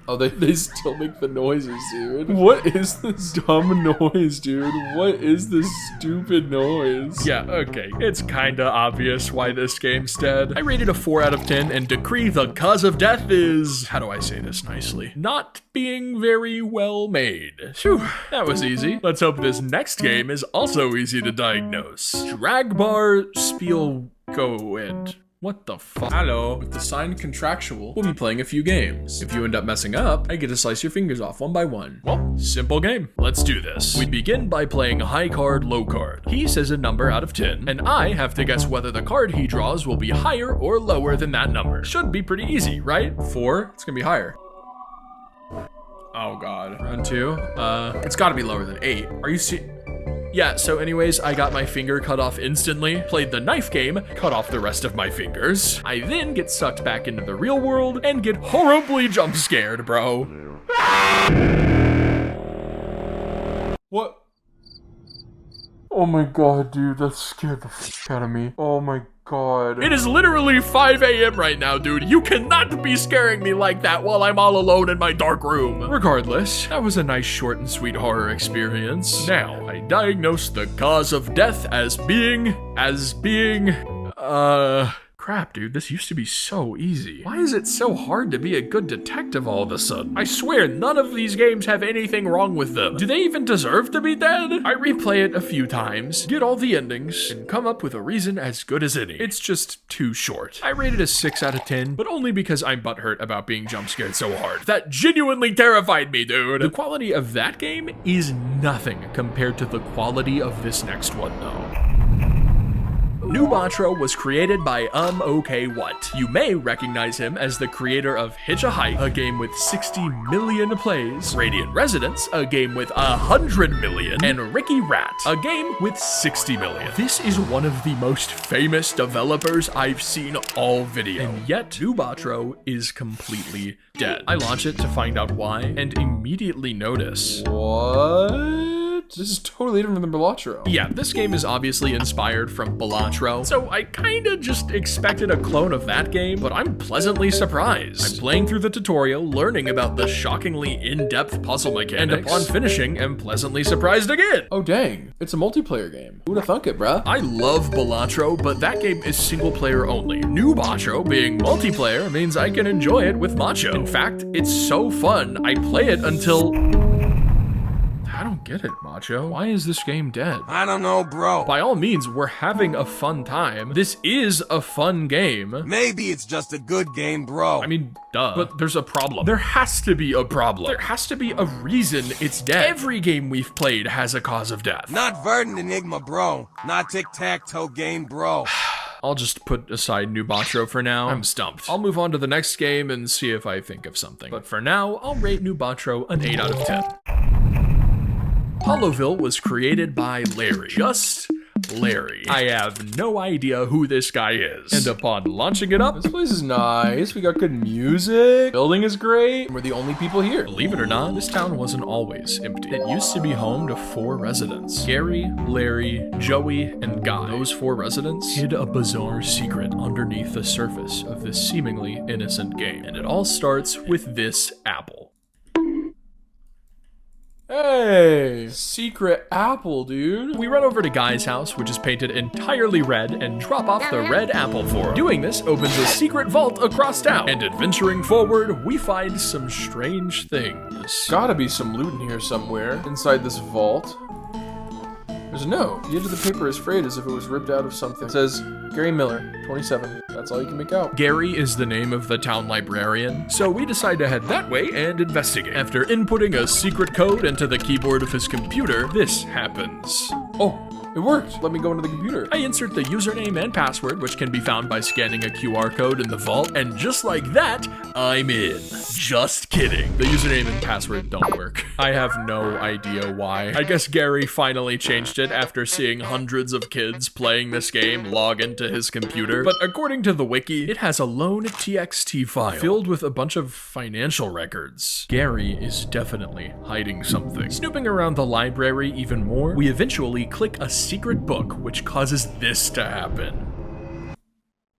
Oh, they still make the noises, dude. What is this dumb noise, dude? What is this stupid noise? Yeah, okay. It's kinda obvious why this game's dead. I rated a 4 out of 10 and decree the cause of death is, how do I say this nicely? Not being very well made. Phew, that was easy. Let's hope this next game is also easy to diagnose. Dragbar Spielgoend. What the fuck? Hello. With the signed contractual, we'll be playing a few games. If you end up messing up, I get to slice your fingers off one by one. Well, simple game. Let's do this. We begin by playing high card, low card. He says a number out of 10, and I have to guess whether the card he draws will be higher or lower than that number. Should be pretty easy, right? 4, it's gonna be higher. Oh god. Round 2. It's gotta be lower than 8. Are you Yeah, so anyways, I got my finger cut off instantly, played the knife game, cut off the rest of my fingers. I then get sucked back into the real world and get horribly jump scared, bro. What? Oh my god, dude, that scared the fuck out of me. Oh my god. It is literally 5 a.m. right now, dude. You cannot be scaring me like that while I'm all alone in my dark room. Regardless, that was a nice short and sweet horror experience. Now, I diagnosed the cause of death as being, crap, dude, this used to be so easy. Why is it so hard to be a good detective all of a sudden? I swear, none of these games have anything wrong with them. Do they even deserve to be dead? I replay it a few times, get all the endings, and come up with a reason as good as any. It's just too short. I rated a 6 out of 10, but only because I'm butthurt about being jump scared so hard. That genuinely terrified me, dude. The quality of that game is nothing compared to the quality of this next one, though. Nubatro was created by okay what. You may recognize him as the creator of Hitch a Hike, a game with 60 million plays, Radiant Residence, a game with 100 million, and Ricky Rat, a game with 60 million. This is one of the most famous developers I've seen all video, and yet Nubatro is completely dead. I launch it to find out why, and immediately notice. What? This is totally different than Balatro. Yeah, this game is obviously inspired from Balatro, so I kinda just expected a clone of that game, but I'm pleasantly surprised. I'm playing through the tutorial, learning about the shockingly in-depth puzzle mechanics, and upon finishing, am pleasantly surprised again. Oh dang, it's a multiplayer game. Who'da thunk it, bruh? I love Balatro, but that game is single player only. Nubatro being multiplayer means I can enjoy it with Macho. In fact, it's so fun, I play it until... I don't get it, Macho. Why is this game dead? I don't know, bro. By all means, we're having a fun time. This is a fun game. Maybe it's just a good game, bro. I mean, duh. But there's a problem. There has to be a problem. There has to be a reason it's dead. Every game we've played has a cause of death. Not Verdant Enigma, bro. Not tic-tac-toe game, bro. I'll just put aside Nubatro for now. I'm stumped. I'll move on to the next game and see if I think of something. But for now, I'll rate Nubatro an 8 out of 10. Hollowville was created by Larry. Just Larry. I have no idea who this guy is. And upon launching it up, This place is nice. We got good music. Building is great. We're the only people here. believe it or not, this town wasn't always empty. It used to be home to 4 residents. Gary, Larry, Joey, and Guy. Those 4 residents hid a bizarre secret underneath the surface of this seemingly innocent game. And it all starts with this apple. Hey, secret apple, dude. We run over to Guy's house, which is painted entirely red, and drop off the red apple for him. Doing this opens a secret vault across town, and adventuring forward, we find some strange things. Gotta be some loot in here somewhere. Inside this vault. There's a note. The edge of the paper is frayed as if it was ripped out of something. It says, Gary Miller, 27. That's all you can make out. Gary is the name of the town librarian, so we decide to head that way and investigate. After inputting a secret code into the keyboard of his computer, this happens. Oh, it worked. Let me go into the computer. I insert the username and password, which can be found by scanning a QR code in the vault, and just like that, I'm in. Just kidding. The username and password don't work. I have no idea why. I guess Gary finally changed it after seeing hundreds of kids playing this game log into his computer. But according to the wiki, it has a lone TXT file filled with a bunch of financial records. Gary is definitely hiding something. Snooping around the library even more, we eventually click a secret book, which causes this to happen.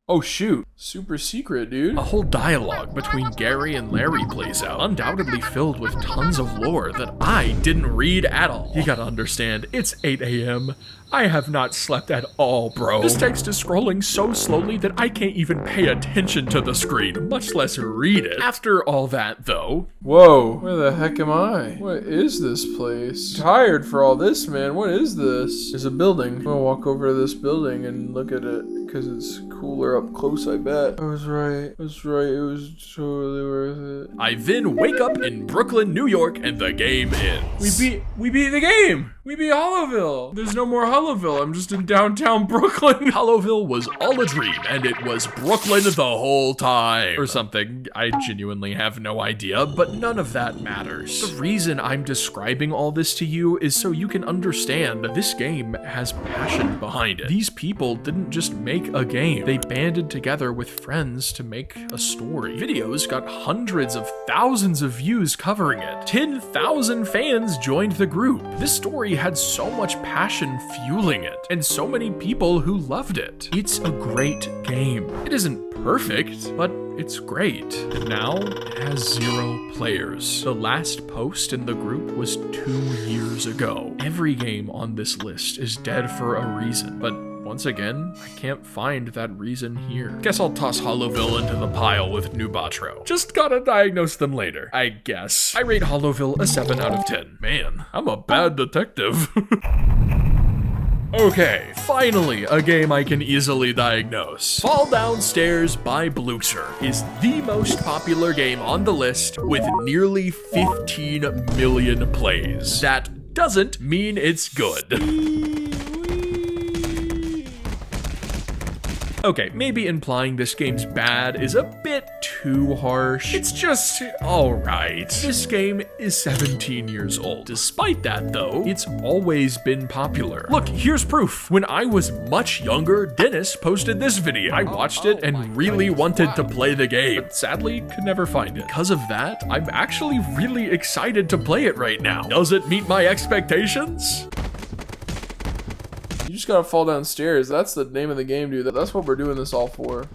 Oh shoot, super secret, dude. A whole dialogue between Gary and Larry plays out, undoubtedly filled with tons of lore that I didn't read at all. You gotta understand, it's 8 a.m. I have not slept at all, bro. This text is scrolling so slowly that I can't even pay attention to the screen, much less read it. After all that, though... Whoa, where the heck am I? What is this place? I'm tired for all this, man. What is this? There's a building. I'm gonna walk over to this building and look at it, because it's cooler up close, I bet. I was right. I was right. It was totally worth it. I then wake up in Brooklyn, New York, and the game ends. We beat the game. We beat Hollowville. There's no more Hollowville. I'm just in downtown Brooklyn. Hollowville was all a dream, and it was Brooklyn the whole time. Or something. I genuinely have no idea, but none of that matters. The reason I'm describing all this to you is so you can understand this game has passion behind it. These people didn't just make a game. They banded together with friends to make a story. Videos got hundreds of thousands of views covering it. 10,000 fans joined the group. This story had so much passion fueling it, and so many people who loved it. It's a great game. It isn't perfect, but it's great. And now it has 0 players. The last post in the group was 2 years ago. Every game on this list is dead for a reason, but once again, I can't find that reason here. Guess I'll toss Hollowville into the pile with Nubatro. Just gotta diagnose them later, I guess. I rate Hollowville a 7 out of 10. Man, I'm a bad detective. Okay, finally, a game I can easily diagnose. Fall Downstairs by Bluxer is the most popular game on the list with nearly 15 million plays. That doesn't mean it's good. Okay, maybe implying this game's bad is a bit too harsh. It's just alright. This game is 17 years old. Despite that, though, it's always been popular. Look, here's proof. When I was much younger, Dennis posted this video. I watched it and really wanted to play the game, but sadly could never find it. Because of that, I'm actually really excited to play it right now. Does it meet my expectations? You just gotta fall downstairs. That's the name of the game, dude. That's what we're doing this all for.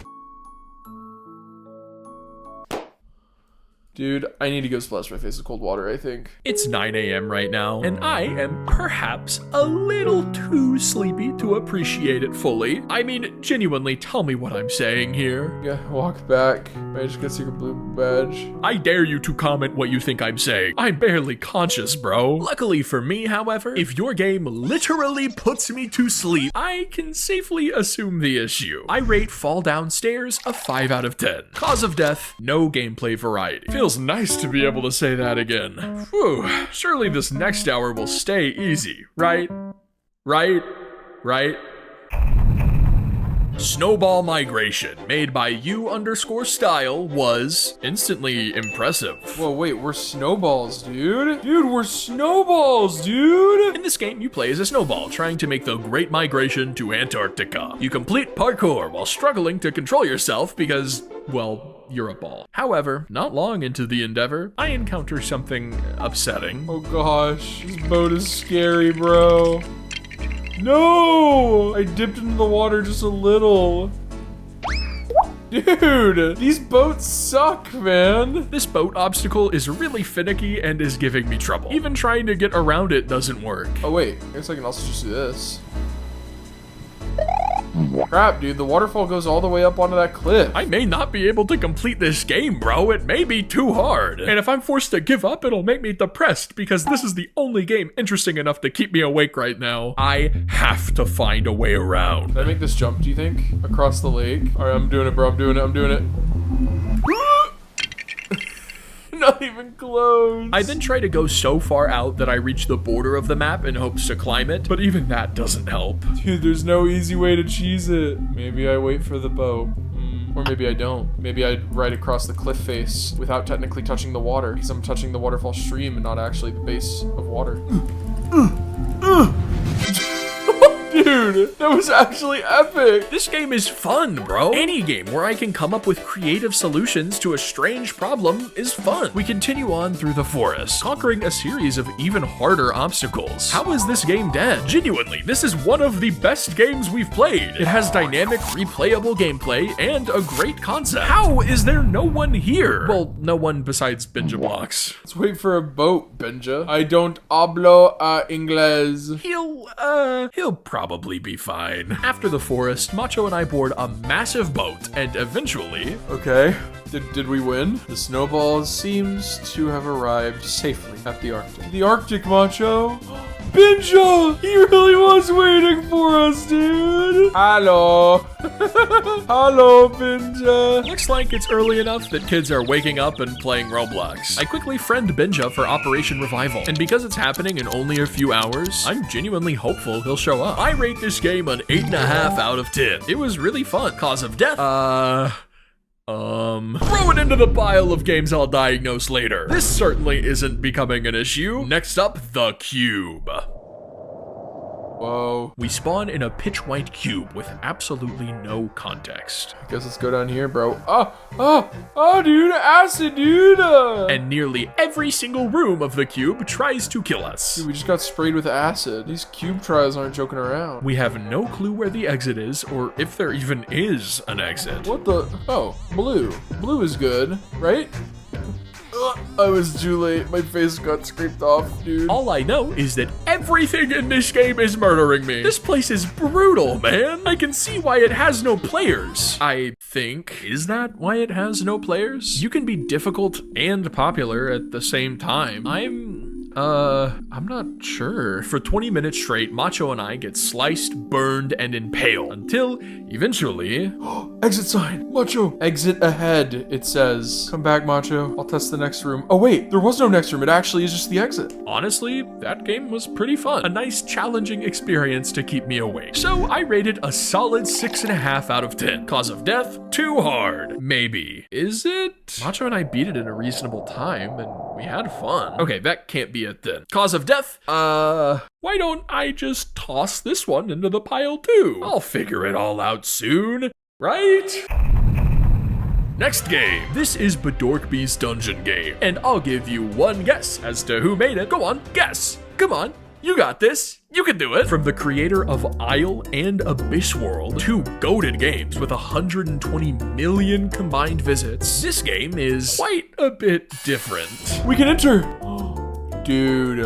Dude, I need to go splash my face with cold water, I think. It's 9 a.m. right now, and I am perhaps a little too sleepy to appreciate it fully. I mean, genuinely, tell me what I'm saying here. Yeah, walk back. I just get a secret blue badge. I dare you to comment what you think I'm saying. I'm barely conscious, bro. Luckily for me, however, if your game literally puts me to sleep, I can safely assume the issue. I rate Fall Downstairs a 5 out of 10. Cause of death, no gameplay variety. Feels nice to be able to say that again. Whew, surely this next hour will stay easy, right? Right? Snowball Migration, made by U_style, was instantly impressive. Whoa, wait, we're snowballs, dude. Dude, we're snowballs, dude. In this game, you play as a snowball, trying to make the Great Migration to Antarctica. You complete parkour while struggling to control yourself because, well, you're a ball. However, not long into the endeavor, I encounter something upsetting. Oh gosh, this boat is scary, bro. No! I dipped into the water just a little. Dude, these boats suck, man. This boat obstacle is really finicky and is giving me trouble. Even trying to get around it doesn't work. Oh wait, I guess I can also just do this. Crap, dude, the waterfall goes all the way up onto that cliff. I may not be able to complete this game, bro. It may be too hard. And if I'm forced to give up, it'll make me depressed because this is the only game interesting enough to keep me awake right now. I have to find a way around. Can I make this jump, do you think? Across the lake? Alright, I'm doing it, bro. I'm doing it. Not even close. I then try to go so far out that I reach the border of the map in hopes to climb it, but even that doesn't help. Dude, there's no easy way to cheese it. Maybe I wait for the boat. Or maybe I don't. Maybe I ride across the cliff face without technically touching the water, because I'm touching the waterfall stream and not actually the base of water. Dude, that was actually epic. This game is fun, bro. Any game where I can come up with creative solutions to a strange problem is fun. We continue on through the forest, conquering a series of even harder obstacles. How is this game dead? Genuinely, this is one of the best games we've played. It has dynamic, replayable gameplay and a great concept. How is there no one here? Well, no one besides Benja Blocks. Let's wait for a boat, Benja. I don't hablo inglés. He'll probably be fine. After the forest, Macho and I board a massive boat, and eventually... Okay, did we win? The snowball seems to have arrived safely at the Arctic. The Arctic, Macho! Benja! He really was waiting for us, dude! Hello! Hello, Benja! Looks like it's early enough that kids are waking up and playing Roblox. I quickly friend Benja for Operation Revival, and because it's happening in only a few hours, I'm genuinely hopeful he'll show up. I rate this game an 8.5 out of 10. It was really fun. Cause of death? Throw it into the pile of games I'll diagnose later. This certainly isn't becoming an issue. Next up, the cube. Whoa. We spawn in a pitch white cube with absolutely no context. I guess let's go down here, bro. Oh, dude, acid, dude! And nearly every single room of the cube tries to kill us. Dude, we just got sprayed with acid. These cube trials aren't joking around. We have no clue where the exit is, or if there even is an exit. What the? Oh, blue. Blue is good, right? I was too late. My face got scraped off, dude. All I know is that everything in this game is murdering me. This place is brutal, man. I can see why it has no players. I think. Is that why it has no players? You can be difficult and popular at the same time. I'm not sure. For 20 minutes straight, Macho and I get sliced, burned, and impaled until eventually... Exit sign! Macho! Exit ahead, it says. Come back, Macho. I'll test the next room. Oh wait, there was no next room. It actually is just the exit. Honestly, that game was pretty fun. A nice, challenging experience to keep me awake. So I rated a solid 6.5 out of 10. Cause of death? Too hard. Maybe. Is it? Macho and I beat it in a reasonable time, and we had fun. Okay, that can't be it then. Cause of death? Why don't I just toss this one into the pile too? I'll figure it all out soon, right? Next game. This is Bedorkby's dungeon game, and I'll give you one guess as to who made it. Go on, guess. Come on, you got this. You can do it. From the creator of Isle and Abyss World, two goated games with 120 million combined visits, this game is quite a bit different. We can enter. Dude,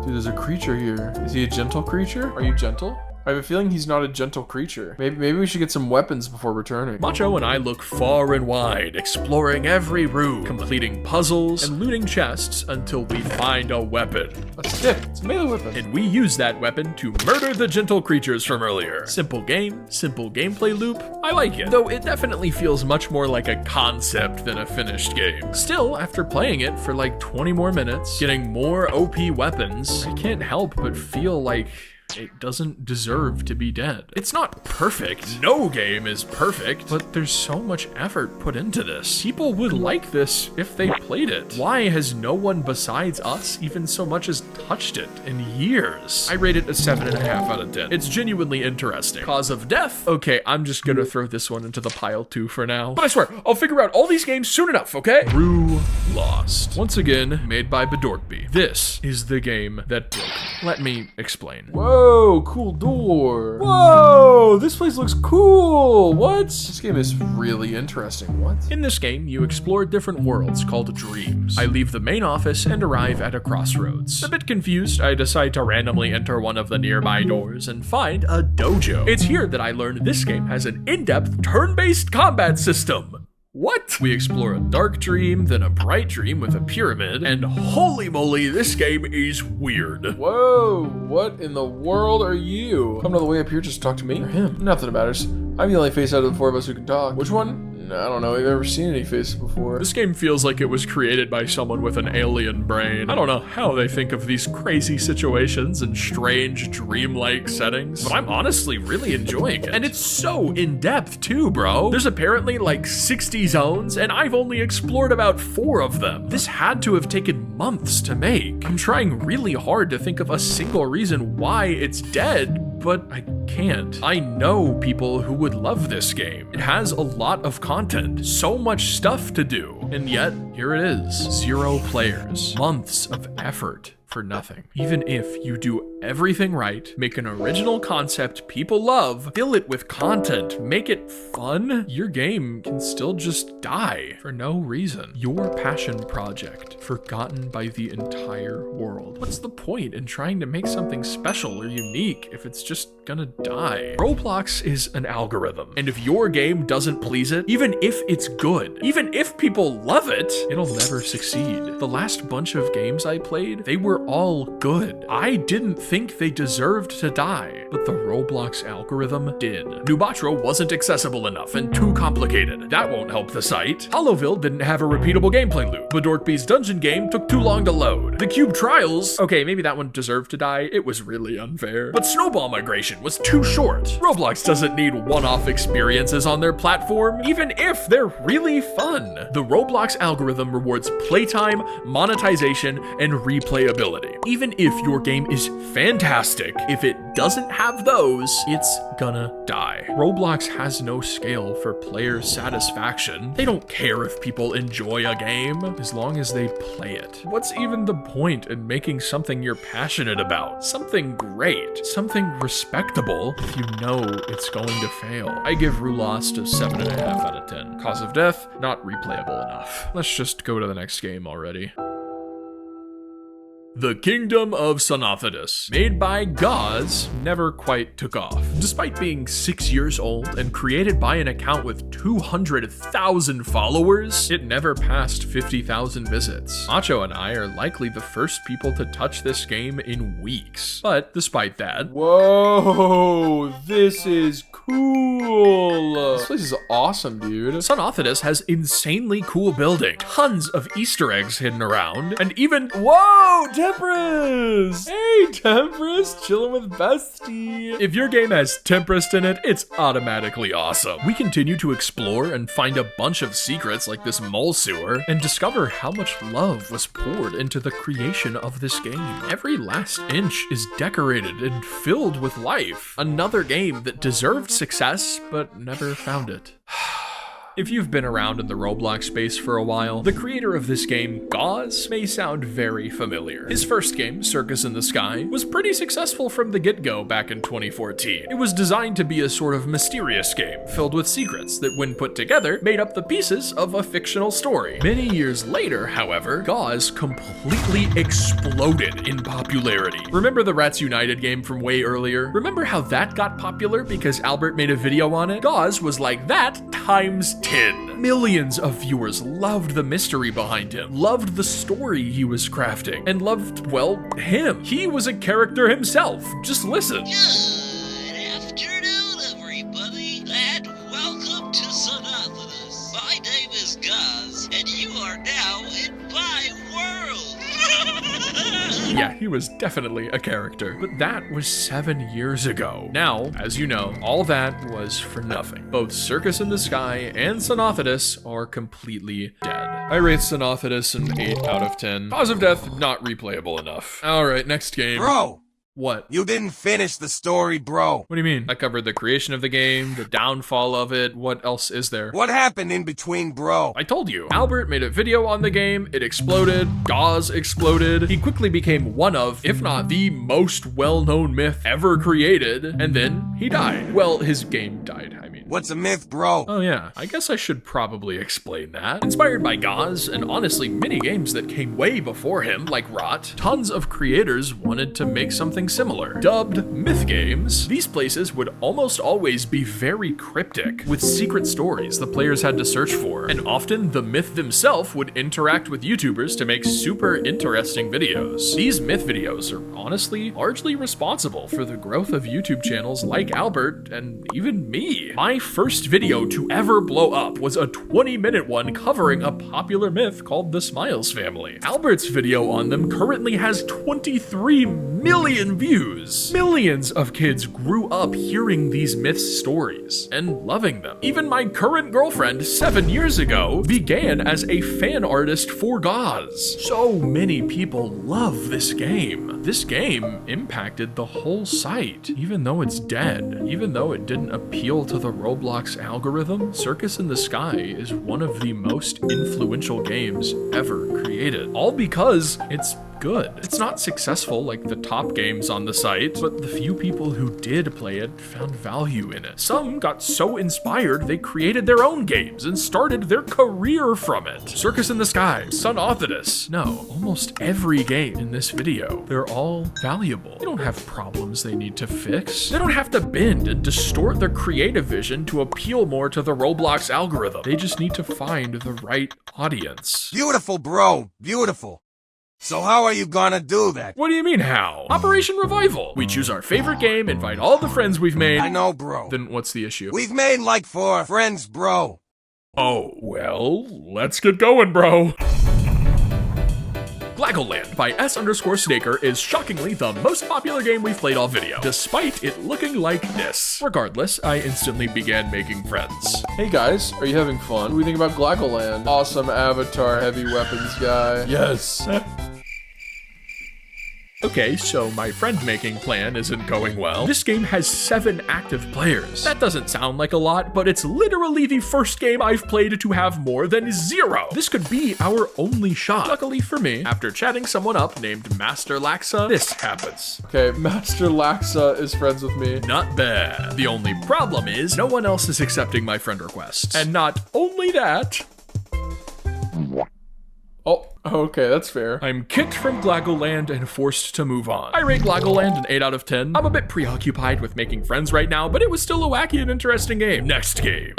there's a creature here. Is he a gentle creature? Are you gentle? I have a feeling he's not a gentle creature. Maybe we should get some weapons before returning. Macho and I look far and wide, exploring every room, completing puzzles, and looting chests until we find a weapon. A stick. It's a melee weapon. And we use that weapon to murder the gentle creatures from earlier. Simple game, simple gameplay loop. I like it, though it definitely feels much more like a concept than a finished game. Still, after playing it for like 20 more minutes, getting more OP weapons, I can't help but feel like it doesn't deserve to be dead. It's not perfect. No game is perfect, but there's so much effort put into this. People would like this if they played it. Why has no one besides us even so much as touched it in years? I rate it a 7.5 out of 10. It's genuinely interesting. Cause of death? Okay, I'm just gonna throw this one into the pile too for now. But I swear, I'll figure out all these games soon enough, okay? Brew Lost. Once again, made by Bedorkby. This is the game that broke me. Let me explain. Whoa. Whoa, cool door. Whoa, this place looks cool. What? This game is really interesting. What? In this game, you explore different worlds called dreams. I leave the main office and arrive at a crossroads. A bit confused, I decide to randomly enter one of the nearby doors and find a dojo. It's here that I learned this game has an in-depth turn-based combat system. What? We explore a dark dream, then a bright dream with a pyramid, and holy moly, this game is weird. Whoa, what in the world are you? Come all the way up here just to talk to me or him? Nothing matters. I'm the only face out of the four of us who can talk. Which one? I don't know, I've never seen any faces before. This game feels like it was created by someone with an alien brain. I don't know how they think of these crazy situations and strange dreamlike settings, but I'm honestly really enjoying it. And it's so in-depth too, bro. There's apparently like 60 zones, and I've only explored about 4 of them. This had to have taken months to make. I'm trying really hard to think of a single reason why it's dead, but I can't. I know people who would love this game. It has a lot of content, so much stuff to do, and yet here it is. 0 players, months of effort for nothing. Even if you do everything right, make an original concept people love, fill it with content, make it fun, your game can still just die for no reason. Your passion project forgotten by the entire world. What's the point in trying to make something special or unique if it's just gonna die? Roblox is an algorithm, and if your game doesn't please it, even if it's good, even if people love it, it'll never succeed. The last bunch of games I played, they were all good. I didn't think they deserved to die, but the Roblox algorithm did. Nubatro wasn't accessible enough and too complicated. That won't help the site. Hollowville didn't have a repeatable gameplay loop. Bedorkby's dungeon game took too long to load. The Cube Trials, okay, maybe that one deserved to die. It was really unfair. But Snowball Migration was too short. Roblox doesn't need one-off experiences on their platform, even if they're really fun. The Roblox algorithm rewards playtime, monetization, and replayability. Even if your game is fantastic, if it doesn't have those, it's gonna die. Roblox has no scale for player satisfaction. They don't care if people enjoy a game, as long as they play it. What's even the point in making something you're passionate about? Something great, something respectable, if you know it's going to fail. I give Rulost a 7.5 out of 10. Cause of death, not replayable enough. Let's just go to the next game already. The Kingdom of Sonothodus, made by Gauze, never quite took off. Despite being 6 years old and created by an account with 200,000 followers, it never passed 50,000 visits. Macho and I are likely the first people to touch this game in weeks. But despite that, whoa, this is cool. This place is awesome, dude. Sonothodus has insanely cool building, tons of Easter eggs hidden around, and even, whoa, Temperance! Hey, Temperance, chilling with Bestie. If your game has Temperance in it, it's automatically awesome. We continue to explore and find a bunch of secrets like this mole sewer, and discover how much love was poured into the creation of this game. Every last inch is decorated and filled with life. Another game that deserved success, but never found it. If you've been around in the Roblox space for a while, the creator of this game, Gauze, may sound very familiar. His first game, Circus in the Sky, was pretty successful from the get-go back in 2014. It was designed to be a sort of mysterious game, filled with secrets that, when put together, made up the pieces of a fictional story. Many years later, however, Gauze completely exploded in popularity. Remember the Rats United game from way earlier? Remember how that got popular because Albert made a video on it? Gauze was like that times 10. Millions of viewers loved the mystery behind him, loved the story he was crafting, and loved, well, him. He was a character himself. Just listen. Good afternoon, everybody, and welcome to Sonothodus. My name is Guz, and you are now in my world. Yeah, he was definitely a character, but that was 7 years ago. Now, as you know, all that was for nothing. Both Circus in the Sky and Sonothodus are completely dead. I rate Sonothodus an 8 out of 10. Cause of death, not replayable enough. All right, next game. Bro, What? You didn't finish the story, bro. What do you mean? I covered the creation of the game, the downfall of it. What else is there? What happened in between, bro? I told you. Albert made a video on the game, it exploded, Gauze exploded. He quickly became one of, if not the most well-known myth ever created, and then he died. Well, his game died, I mean. What's a myth, bro? Oh yeah, I guess I should probably explain that. Inspired by Gauze, and honestly many games that came way before him, like Rot, tons of creators wanted to make something similar. Dubbed myth games, these places would almost always be very cryptic, with secret stories the players had to search for, and often the myth themselves would interact with YouTubers to make super interesting videos. These myth videos are honestly largely responsible for the growth of YouTube channels like Albert and even me. My first video to ever blow up was a 20-minute one covering a popular myth called the Smiles family. Albert's video on them currently has 23 million views. Millions of kids grew up hearing these myth stories and loving them. Even my current girlfriend 7 years ago began as a fan artist for Gauze. So many people love this game. This game impacted the whole site, even though it's dead. Even though it didn't appeal to the Roblox algorithm, Circus in the Sky is one of the most influential games ever created. All because it's good. It's not successful like the top games on the site, but the few people who did play it found value in it. Some got so inspired they created their own games and started their career from it. Circus in the Sky, Sun Authidus. No, almost every game in this video, they're all valuable. They don't have problems they need to fix. They don't have to bend and distort their creative vision to appeal more to the Roblox algorithm. They just need to find the right audience. Beautiful, bro. Beautiful. So how are you gonna do that? What do you mean how? Operation Revival. We choose our favorite game, invite all the friends we've made. I know, bro. Then what's the issue? We've made like 4 friends, bro. Oh, well, let's get going, bro. Glagoland by S_Snaker is shockingly the most popular game we've played all video, despite it looking like this. Regardless, I instantly began making friends. Hey guys, are you having fun? What do we think about Glagoland? Awesome avatar, heavy weapons guy. Yes. Okay, so my friend-making plan isn't going well. This game has 7 active players. That doesn't sound like a lot, but it's literally the first game I've played to have more than 0. This could be our only shot. Luckily for me, after chatting someone up named Master Laxa, this happens. Okay, Master Laxa is friends with me. Not bad. The only problem is no one else is accepting my friend requests. And not only that, Oh, okay, that's fair. I'm kicked from Glagoland and forced to move on. I rate Glagoland an 8 out of 10. I'm a bit preoccupied with making friends right now, but it was still a wacky and interesting game. Next game.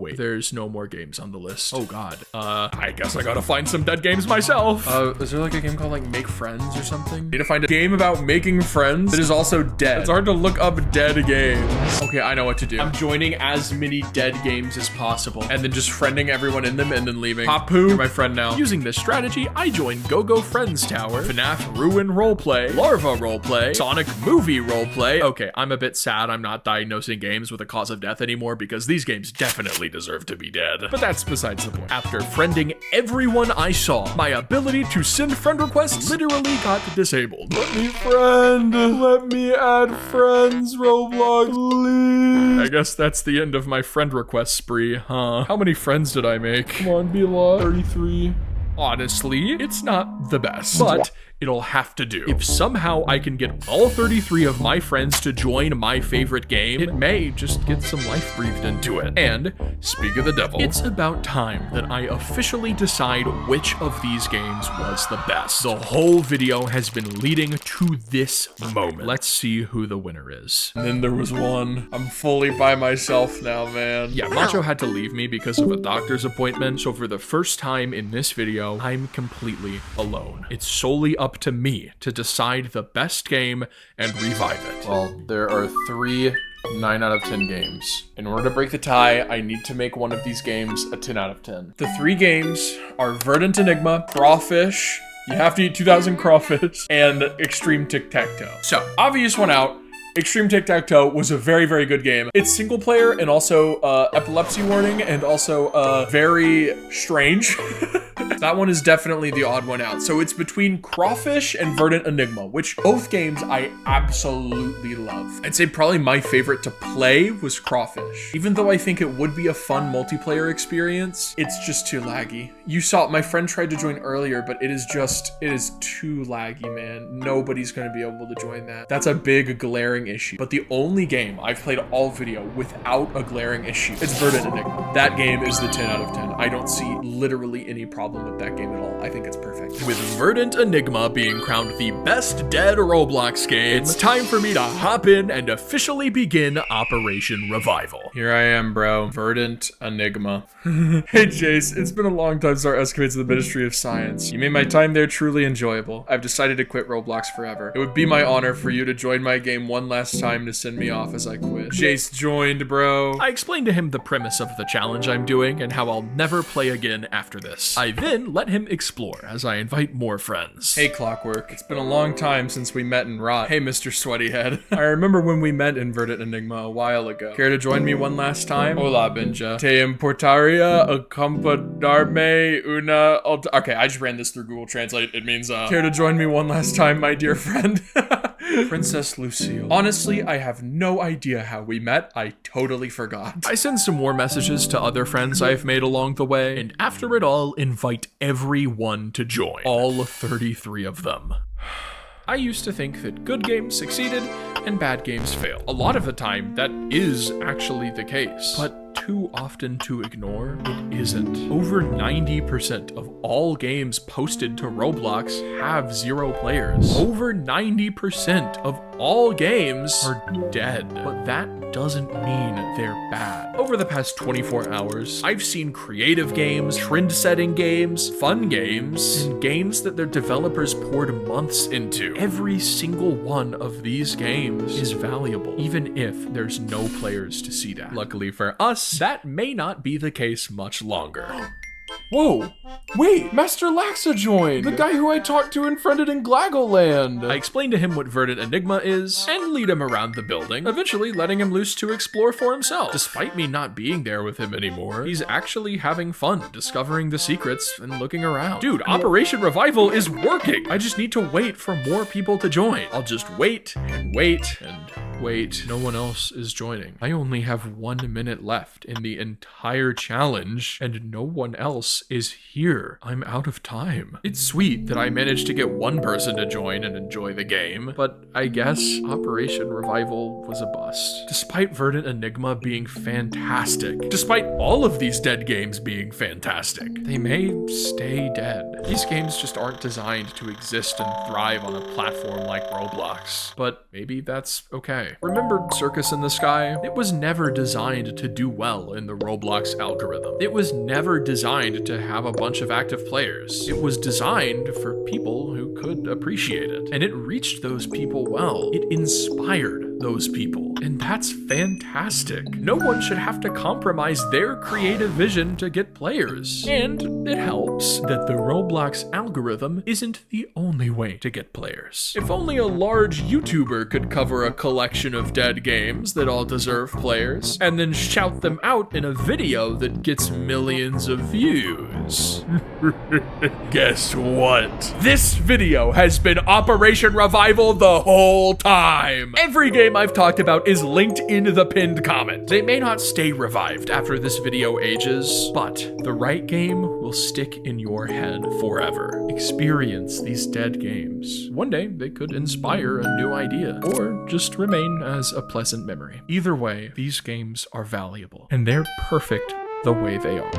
Wait, there's no more games on the list. Oh god. I guess I gotta find some dead games myself. Is there like a game called like Make Friends or something? Need to find a game about making friends that is also dead. It's hard to look up dead games. Okay, I know what to do. I'm joining as many dead games as possible and then just friending everyone in them and then leaving. Papu, you're my friend now. Using this strategy, I joined Go-Go Friends Tower, FNAF Ruin Roleplay, Larva Roleplay, Sonic Movie Roleplay. Okay, I'm a bit sad I'm not diagnosing games with a cause of death anymore because these games definitely deserve to be dead. But that's besides the point. After friending everyone I saw, my ability to send friend requests literally got disabled. Let me friend. Let me add friends, Roblox, please. I guess that's the end of my friend request spree, huh? How many friends did I make? Come on, be alive. 33. Honestly, it's not the best, but it'll have to do. If somehow I can get all 33 of my friends to join my favorite game, it may just get some life breathed into it. And, speak of the devil, it's about time that I officially decide which of these games was the best. The whole video has been leading to this moment. Let's see who the winner is. And then there was one. I'm fully by myself now, man. Yeah, Macho had to leave me because of a doctor's appointment, so for the first time in this video, I'm completely alone. It's solely up to me to decide the best game and revive it. Well, there are 3 9 out of 10 games. In order to break the tie, I need to make one of these games a 10 out of 10. The 3 games are Verdant Enigma, Crawfish, you have to eat 2,000 crawfish, and Extreme Tic-Tac-Toe. So, obvious one out, Extreme Tic-Tac-Toe was a very, very good game. It's single player and also epilepsy warning and also very strange. That one is definitely the odd one out. So it's between Crawfish and Verdant Enigma, which both games I absolutely love. I'd say probably my favorite to play was Crawfish. Even though I think it would be a fun multiplayer experience, it's just too laggy. You saw my friend tried to join earlier, but it is too laggy, man. Nobody's gonna be able to join that. That's a big glaring issue. But the only game I've played all video without a glaring issue, it's Verdant Enigma. That game is the 10 out of 10. I don't see literally any problem with that game at all. I think it's perfect. With Verdant Enigma being crowned the best dead Roblox game, it's time for me to hop in and officially begin Operation Revival. Here I am, bro. Verdant Enigma. Hey, Jace, it's been a long time since our escapades of the Ministry of Science. You made my time there truly enjoyable. I've decided to quit Roblox forever. It would be my honor for you to join my game one last time to send me off as I quit. Jace joined, bro. I explained to him the premise of the challenge I'm doing and how I'll never play again after this. I then let him explore as I invite more friends. Hey, Clockwork. It's been a long time since we met in Rot. Hey, Mr. Sweatyhead. I remember when we met in Verdant Enigma a while ago. Care to join me one last time? Hola, Benja. Te importaria acompañarme una... Okay, I just ran this through Google Translate. It means, care to join me one last time, my dear friend? Princess Lucille. Honestly, I have no idea how we met. I totally forgot. I send some more messages to other friends I've made along the way, and after it all, invite everyone to join. All 33 of them. I used to think that good games succeeded and bad games fail. A lot of the time, that is actually the case. But too often to ignore, it isn't. Over 90% of all games posted to Roblox have 0 players. Over 90% of all games are dead, but that doesn't mean they're bad. Over the past 24 hours, I've seen creative games, trend-setting games, fun games, and games that their developers poured months into. Every single one of these games is valuable, even if there's no players to see that. Luckily for us, that may not be the case much longer. Whoa! Wait, Master Laxa joined! The guy who I talked to and friended in Glagoland! I explained to him what Verdant Enigma is, and lead him around the building, eventually letting him loose to explore for himself. Despite me not being there with him anymore, he's actually having fun discovering the secrets and looking around. Dude, Operation Revival is working! I just need to wait for more people to join. I'll just wait, and wait, and wait. No one else is joining. I only have 1 minute left in the entire challenge, and no one else is here. I'm out of time. It's sweet that I managed to get one person to join and enjoy the game, but I guess Operation Revival was a bust. Despite Verdant Enigma being fantastic, despite all of these dead games being fantastic, they may stay dead. These games just aren't designed to exist and thrive on a platform like Roblox, but maybe that's okay. Remember Circus in the Sky? It was never designed to do well in the Roblox algorithm. It was never designed to have a bunch of active players. It was designed for people who could appreciate it. And it reached those people well. It inspired those people. And that's fantastic. No one should have to compromise their creative vision to get players. And it helps that the Roblox algorithm isn't the only way to get players. If only a large YouTuber could cover a collection of dead games that all deserve players, and then shout them out in a video that gets millions of views. Guess what? This video has been Operation Revival the whole time. Every game I've talked about is linked in the pinned comment. They may not stay revived after this video ages, but the right game will stick in your head forever. Experience these dead games. One day, they could inspire a new idea, or just remain as a pleasant memory. Either way, these games are valuable, and they're perfect the way they are.